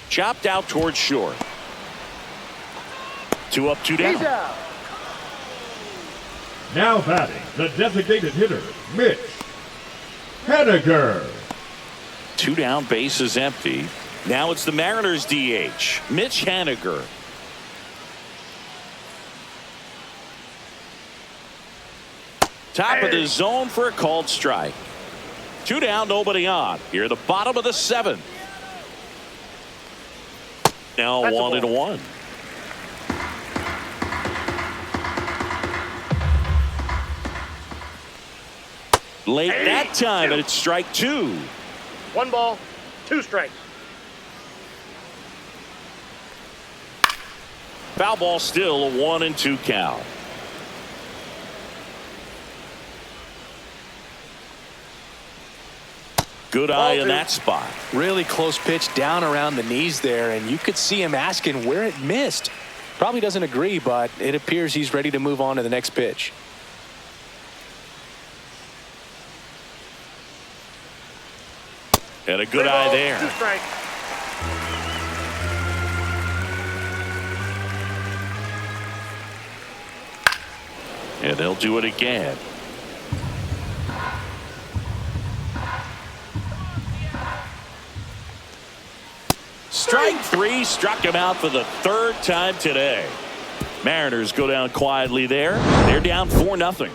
Chopped out towards short. 2 up, 2 down. He's out. Now batting, the designated hitter, Mitch Henniger. 2 down, base is empty. Now it's the Mariners DH, Mitch Henniger. Top of the zone for a called strike. 2 down, nobody on. Here, the bottom of the 7th. Now That's a 1-1. Late that time, and it's strike 2. 1 ball, 2 strikes. Foul ball still, a 1-2 count. Good eye in that spot. Really close pitch down around the knees there, and you could see him asking where it missed. Probably doesn't agree, but it appears he's ready to move on to the next pitch. And a good eye there. 2 strikes. And they'll do it again. Strike 3, struck him out for the 3rd time today. Mariners go down quietly there. They're down 4-0.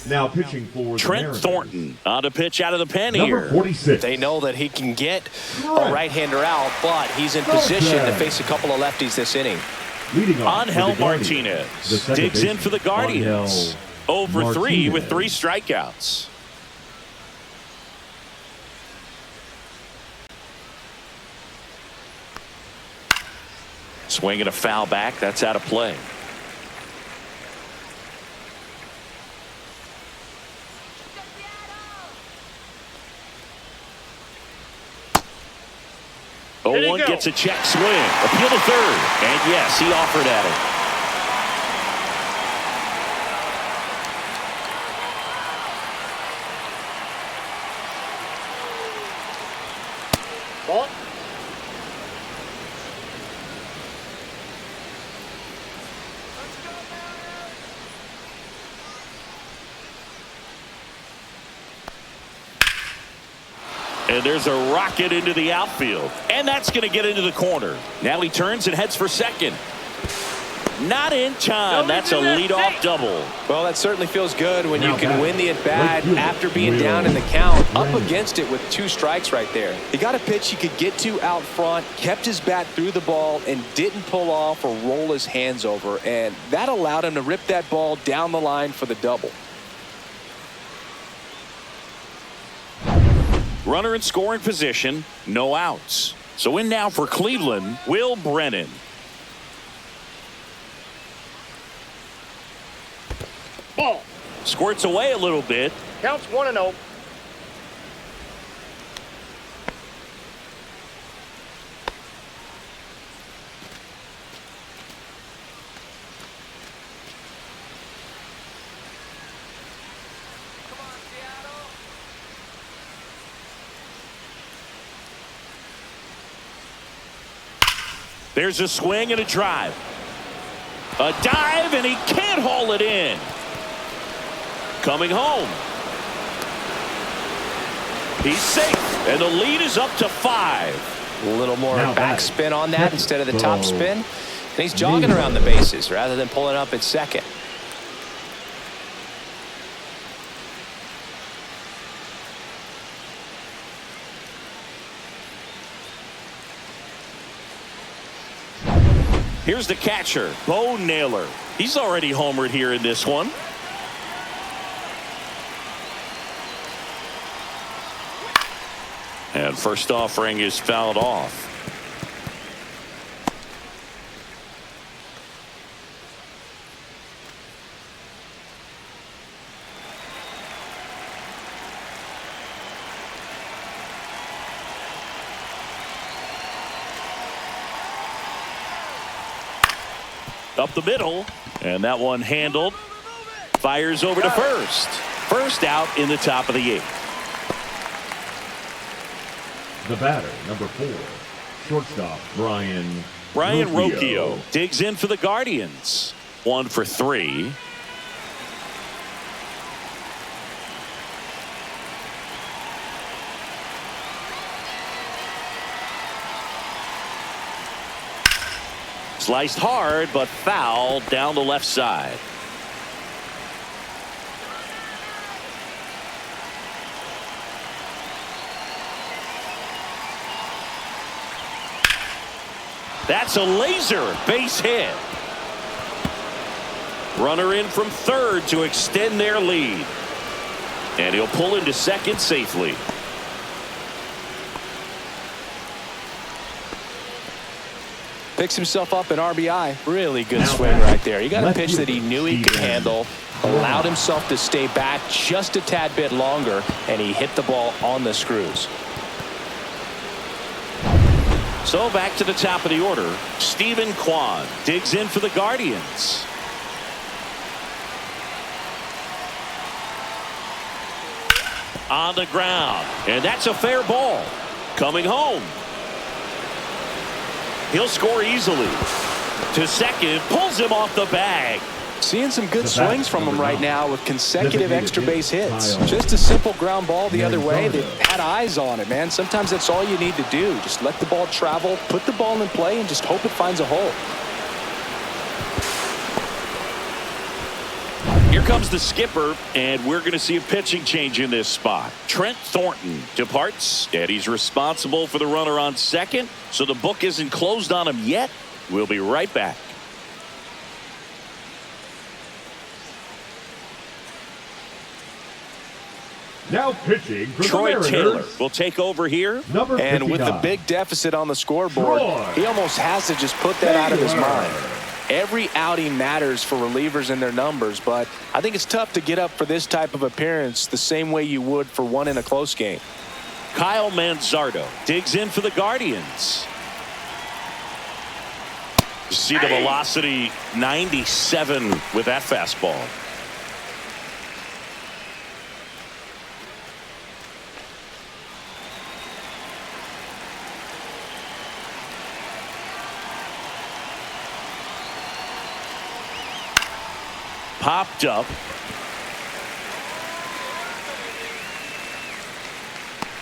Now pitching for the Trent Mariners, Thornton on to pitch out of the pen number here. 46. They know that he can get a right-hander out, but he's in position to face a couple of lefties this inning. Leading off Angel for the Guardians, the Martinez second digs in baseman, for the Guardians. Angel 0 for 3 with 3 Martinez. strikeouts. Swinging a foul back. That's out of play. Here you 0-1 go. gets a check swing. Appeal to third. And yes, he offered at it. Ball. And there's a rocket into the outfield. And that's going to get into the corner. Now he turns and heads for second. Not in time. That's a leadoff double. Well, that certainly feels good when you Now can back. win the at-bat Right after being field. down in the count, up Right. against it with 2 strikes right there. He got a pitch he could get to out front, kept his bat through the ball, and didn't pull off or roll his hands over, and that allowed him to rip that ball down the line for the double. Runner in scoring position. No outs. So in now for Cleveland, Will Brennan. Ball. Squirts away a little bit. Counts 1-0. There's a swing and a drive. A dive, and he can't haul it in. Coming home. He's safe, and the lead is up to 5. A little more backspin on that instead of the top spin. And he's jogging Neither. around the bases rather than pulling up at second. Here's the catcher, Bo Naylor. He's already homered here in this one. And first offering is fouled off. Up the middle, and that one handled. Fires over to first. First out in the top of the 8th. The batter, number 4, shortstop Brian Rocchio digs in for the Guardians. 1 for 3. Sliced hard, but foul down the left side. That's a laser base hit. Runner in from third to extend their lead. And he'll pull into second safely. Picks himself up an RBI. Really good swing right there. You got a pitch that he knew he could handle. Allowed himself to stay back just a tad bit longer, and he hit the ball on the screws. So back to the top of the order. Stephen Kwan digs in for the Guardians. On the ground, and that's a fair ball. Coming home. He'll score easily. To second, pulls him off the bag. Seeing some good swings from him right now with consecutive extra base hits. Just a simple ground ball the other way that had eyes on it, man. Sometimes that's all you need to do. Just let the ball travel, put the ball in play, and just hope it finds a hole. Here comes the skipper, and we're going to see a pitching change in this spot. Trent Thornton departs, and he's responsible for the runner on second, so the book isn't closed on him yet. We'll be right back. Now pitching for Troy the Mariners, Taylor will take over here. number 59. And with the big deficit on the scoreboard, he almost has to just put that out of his mind. Every outing matters for relievers and their numbers, but I think it's tough to get up for this type of appearance the same way you would for one in a close game. Kyle Manzardo digs in for the Guardians. You see the velocity, 97 with that fastball. Popped up.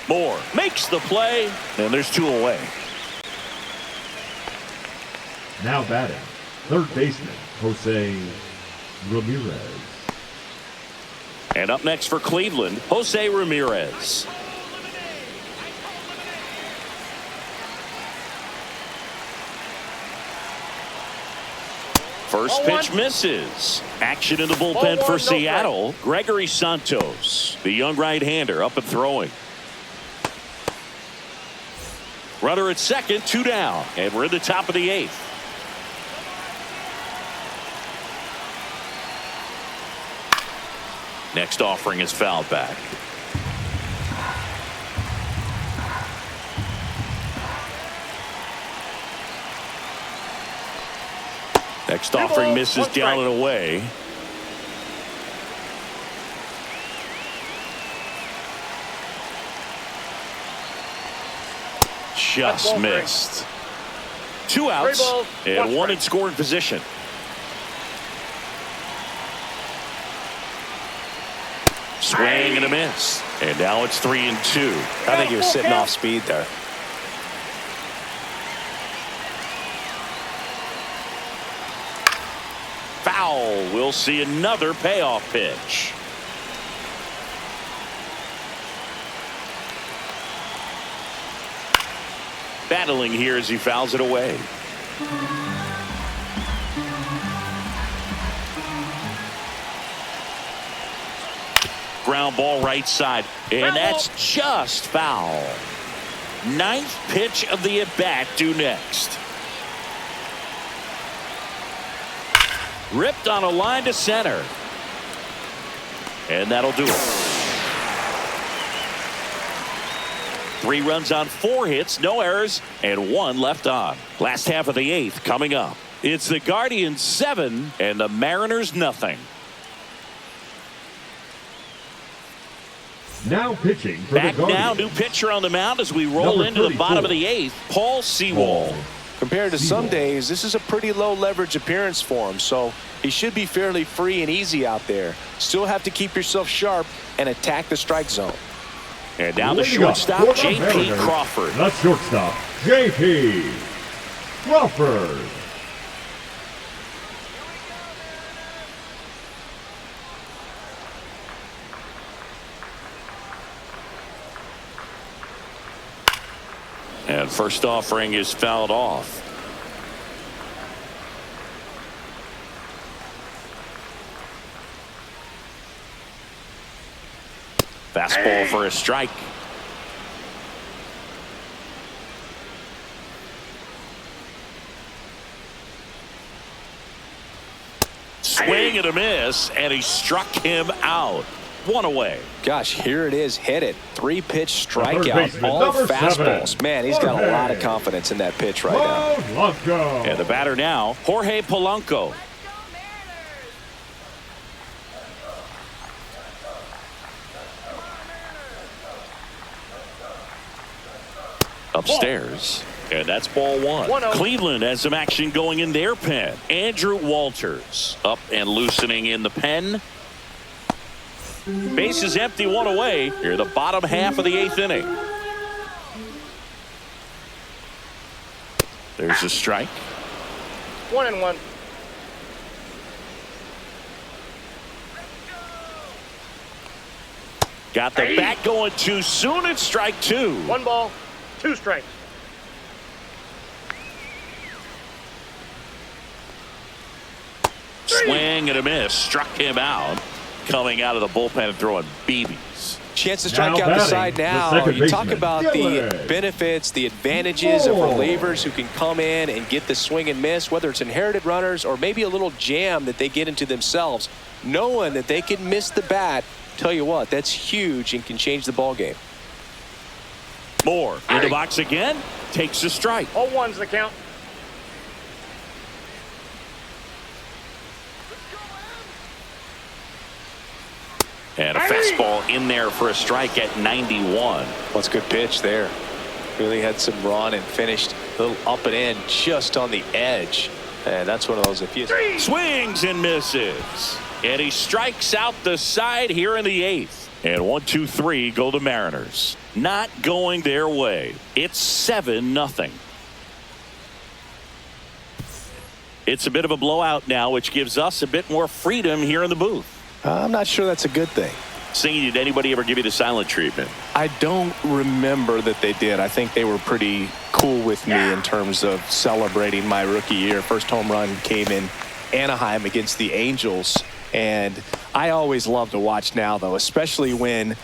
Moore makes the play, and there's 2 away. Now batting, third baseman Jose Ramirez. And up next for Cleveland, Jose Ramirez. First pitch misses. Action in the bullpen for Seattle. Gregory Santos, the young right-hander, up and throwing. Runner at second, 2 down, and we're in the top of the 8th. Next offering is fouled back. Next offering misses down and away. Just missed. 2 outs balls, and 1 1 in scoring position. Swing and a miss. And now it's 3-2. I think he was sitting off speed there. Foul. We'll see another payoff pitch. Battling here as he fouls it away. Ground ball right side, and that's just foul. 9th pitch of the at-bat due next. Ripped on a line to center. And that'll do it. 3 runs on 4 hits, no errors, and 1 left on. Last half of the 8th coming up. It's the Guardians 7 and the Mariners nothing. Now pitching for Back the Guardians. now, new pitcher on the mound as we roll into the bottom of the 8th. Paul Sewald. Compared to some days, this is a pretty low leverage appearance for him, so he should be fairly free and easy out there. Still have to keep yourself sharp and attack the strike zone. And now the Leading up shortstop, for the J.P. Mariners, Crawford. The shortstop, J.P. Crawford. And first offering is fouled off. Fastball for a strike. Swing and a miss, and he struck him out. 1 away. Gosh, here it is, hit it. 3-pitch strikeout, baseman, all number fastballs. 7, Man, he's got a lot of Jorge confidence in that pitch right now. Polanco. And the batter now, Jorge Polanco. Upstairs. And that's ball 1. 1-0. Cleveland has some action going in their pen. Andrew Walters up and loosening in the pen. Base is empty, 1 away. Here the bottom half of the 8th inning. There's a strike. 1-1. Got the bat going too soon. It's strike 2. 1 ball, 2 strikes. Swing and a miss. Struck him out. Coming out of the bullpen and throwing BBs. Chance to strike Now out the batting, side the now. second You talk baseman, about the Gillen. benefits, the advantages of 4. relievers who can come in and get the swing and miss, whether it's inherited runners or maybe a little jam that they get into themselves, knowing that they can miss the bat. Tell you what, that's huge and can change the ball game. Moore in the box again. Takes a strike. All 1's the count. And a fastball in there for a strike at 91. Well, it's a good pitch there. Really had some run and finished a little up and in just on the edge. And that's one of those, if you... Swings and misses. And he strikes out the side here in the 8th. And 1, 2, 3 go the Mariners. Not going their way. It's 7-0. It's a bit of a blowout now, which gives us a bit more freedom here in the booth. I'm not sure that's a good thing. Singing, did anybody ever give you the silent treatment? I don't remember that they did. I think they were pretty cool with me in terms of celebrating my rookie year. First home run came in Anaheim against the Angels. And I always love to watch now, though, especially when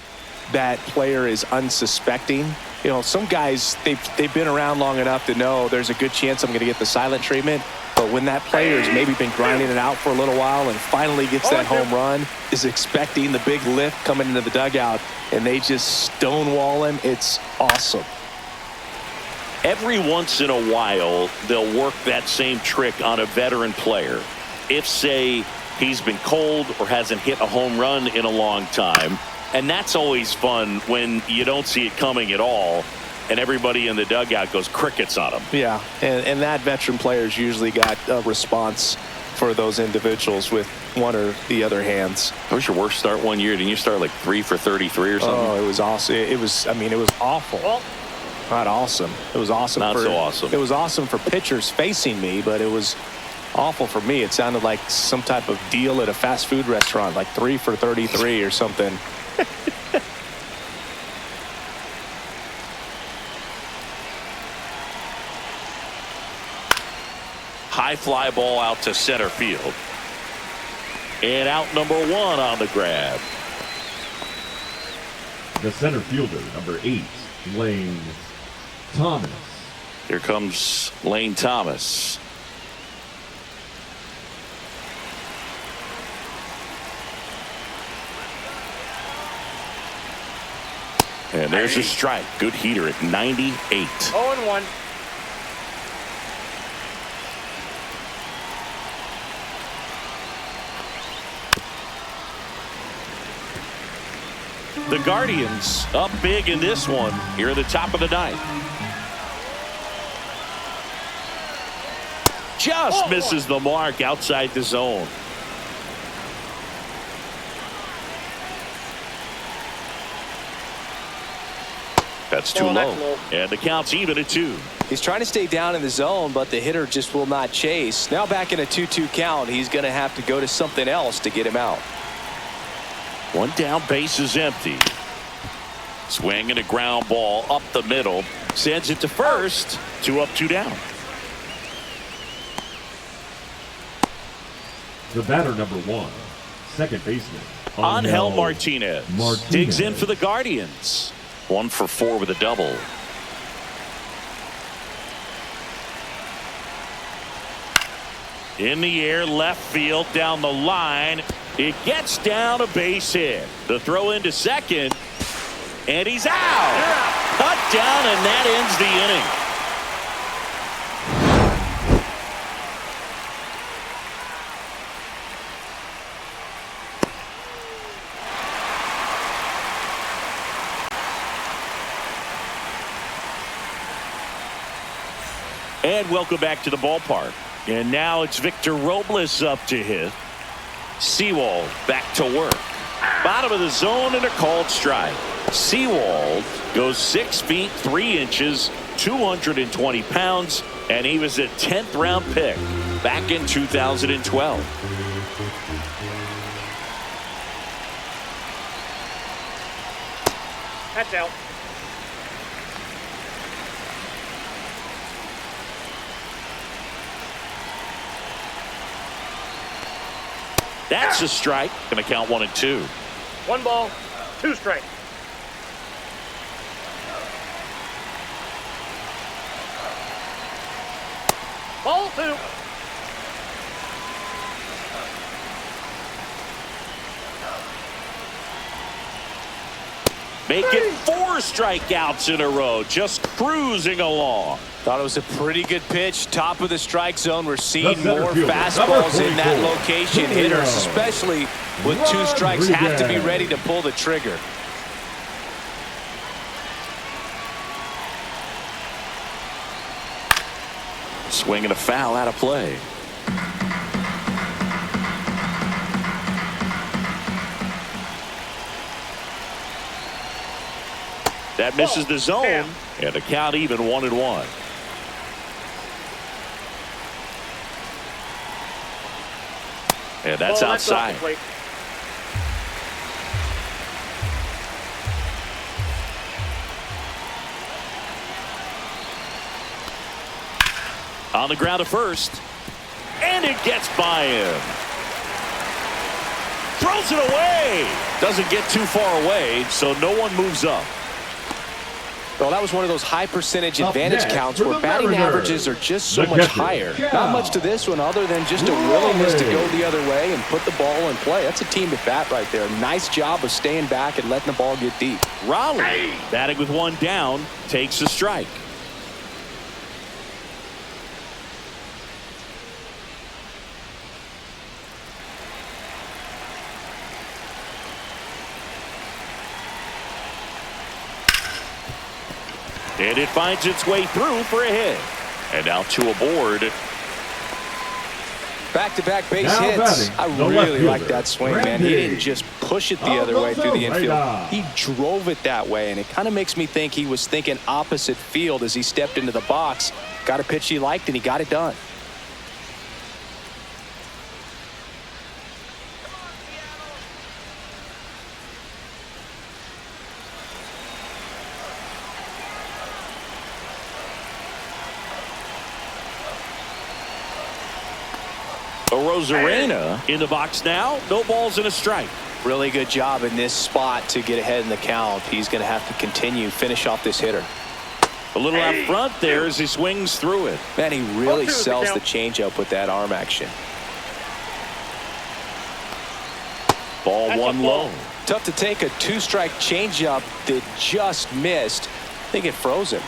that player is unsuspecting. You know, some guys, they've been around long enough to know there's a good chance I'm going to get the silent treatment. But when that player's maybe been grinding it out for a little while and finally gets that home run, is expecting the big lift coming into the dugout, and they just stonewall him, it's awesome. Every once in a while, they'll work that same trick on a veteran player. If, say, he's been cold or hasn't hit a home run in a long time, and that's always fun when you don't see it coming at all. and everybody in the dugout goes crickets on him. Yeah, and that veteran player's usually got a response for those individuals with one or the other hands. What was your worst start one year? Didn't you start like 3 for 33 or something? Oh, it was awesome. It was awful. Ball. Not awesome. It was awesome. Not so awesome. It was awesome for pitchers facing me, but it was awful for me. It sounded like some type of deal at a fast food restaurant, like 3 for 33 or something. High fly ball out to center field. And out number 1 on the grab. The center fielder, number 8, Lane Thomas. Here comes Lane Thomas. And there's a strike. Good heater at 98. 0-1. The Guardians up big in this one here at the top of the 9th. Just misses the mark outside the zone. That's too low. And the count's even at 2. He's trying to stay down in the zone, but the hitter just will not chase. Now back in a 2-2 count, he's going to have to go to something else to get him out. 1 down, base is empty. Swinging a ground ball up the middle. Sends it to first. 2 up, 2 down. The batter, number 1, second baseman, Angel Martinez digs in for the Guardians. 1 for 4 with a double. In the air, left field, down the line. It gets down, a base hit. The throw into second, and he's out. Cut down, and that ends the inning. And welcome back to the ballpark. And now it's Victor Robles up to hit. Seawald back to work. Bottom of the zone and a called strike. Seawald goes 6 feet 3 inches, 220 pounds, and he was a 10th round pick back in 2012. That's out. That's a strike. Going to count 1 and 2. 1 ball, 2 strikes. Ball 2. Make it 4 strikeouts in a row. Just cruising along. Thought it was a pretty good pitch. Top of the strike zone. We're seeing center more fielder, fastballs in that number 44, location. Hitters, especially with 2 strikes, have to be ready to pull the trigger. Swinging a foul out of play. That misses the zone, and the count even 1 and 1. And that's outside. On the ground to first, and it gets by him. Throws it away. Doesn't get too far away, so no one moves up. Well, that was one of those high percentage advantage next, counts for where the batting Mariners, averages are just so the much catcher, higher. Cal. Not much to this one other than just a willingness to go Robles. the other way and put the ball in play. That's a team at bat right there. Nice job of staying back and letting the ball get deep. Raleigh, batting with 1 down, takes a strike. And it finds its way through for a hit. And now two aboard. Back-to-back base Now hits. batting, I the really left like fielder, that swing, man. Randy. He didn't just push it the other way through the infield. Radar. He drove it that way, and it kind of makes me think he was thinking opposite field as he stepped into the box. Got a pitch he liked, and he got it done. Rosarena in the box now. No balls and a strike. Really good job in this spot to get ahead in the count. He's going to have to finish off this hitter. A little out front there as he swings through it. Man, he really 0-2 sells the the count. changeup with that arm action. Ball That's one a ball. low. Tough to take a two-strike changeup that just missed. I think it froze him.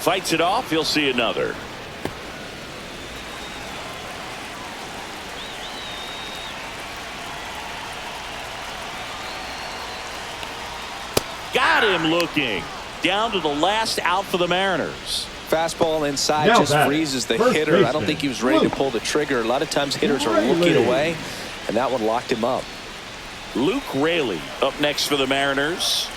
Fights it off. He'll see another. Got him looking. Down to the last out for the Mariners. Fastball inside Now just batting, freezes the first hitter. I don't baseman, think he was ready to Luke. pull the trigger. A lot of times hitters are Raley. looking away, and that one locked him up. Luke Raley up next for the Mariners.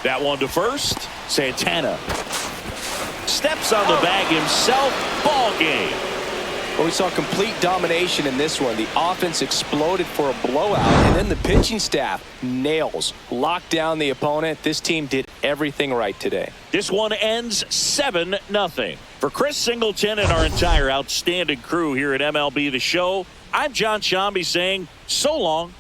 That one to first. Santana steps on the bag himself. Ball game. Well, we saw complete domination in this one. The offense exploded for a blowout, and then the pitching staff nails. Locked down the opponent. This team did everything right today. This one ends 7-0. For Chris Singleton and our entire outstanding crew here at MLB The Show, I'm John Shambi saying so long.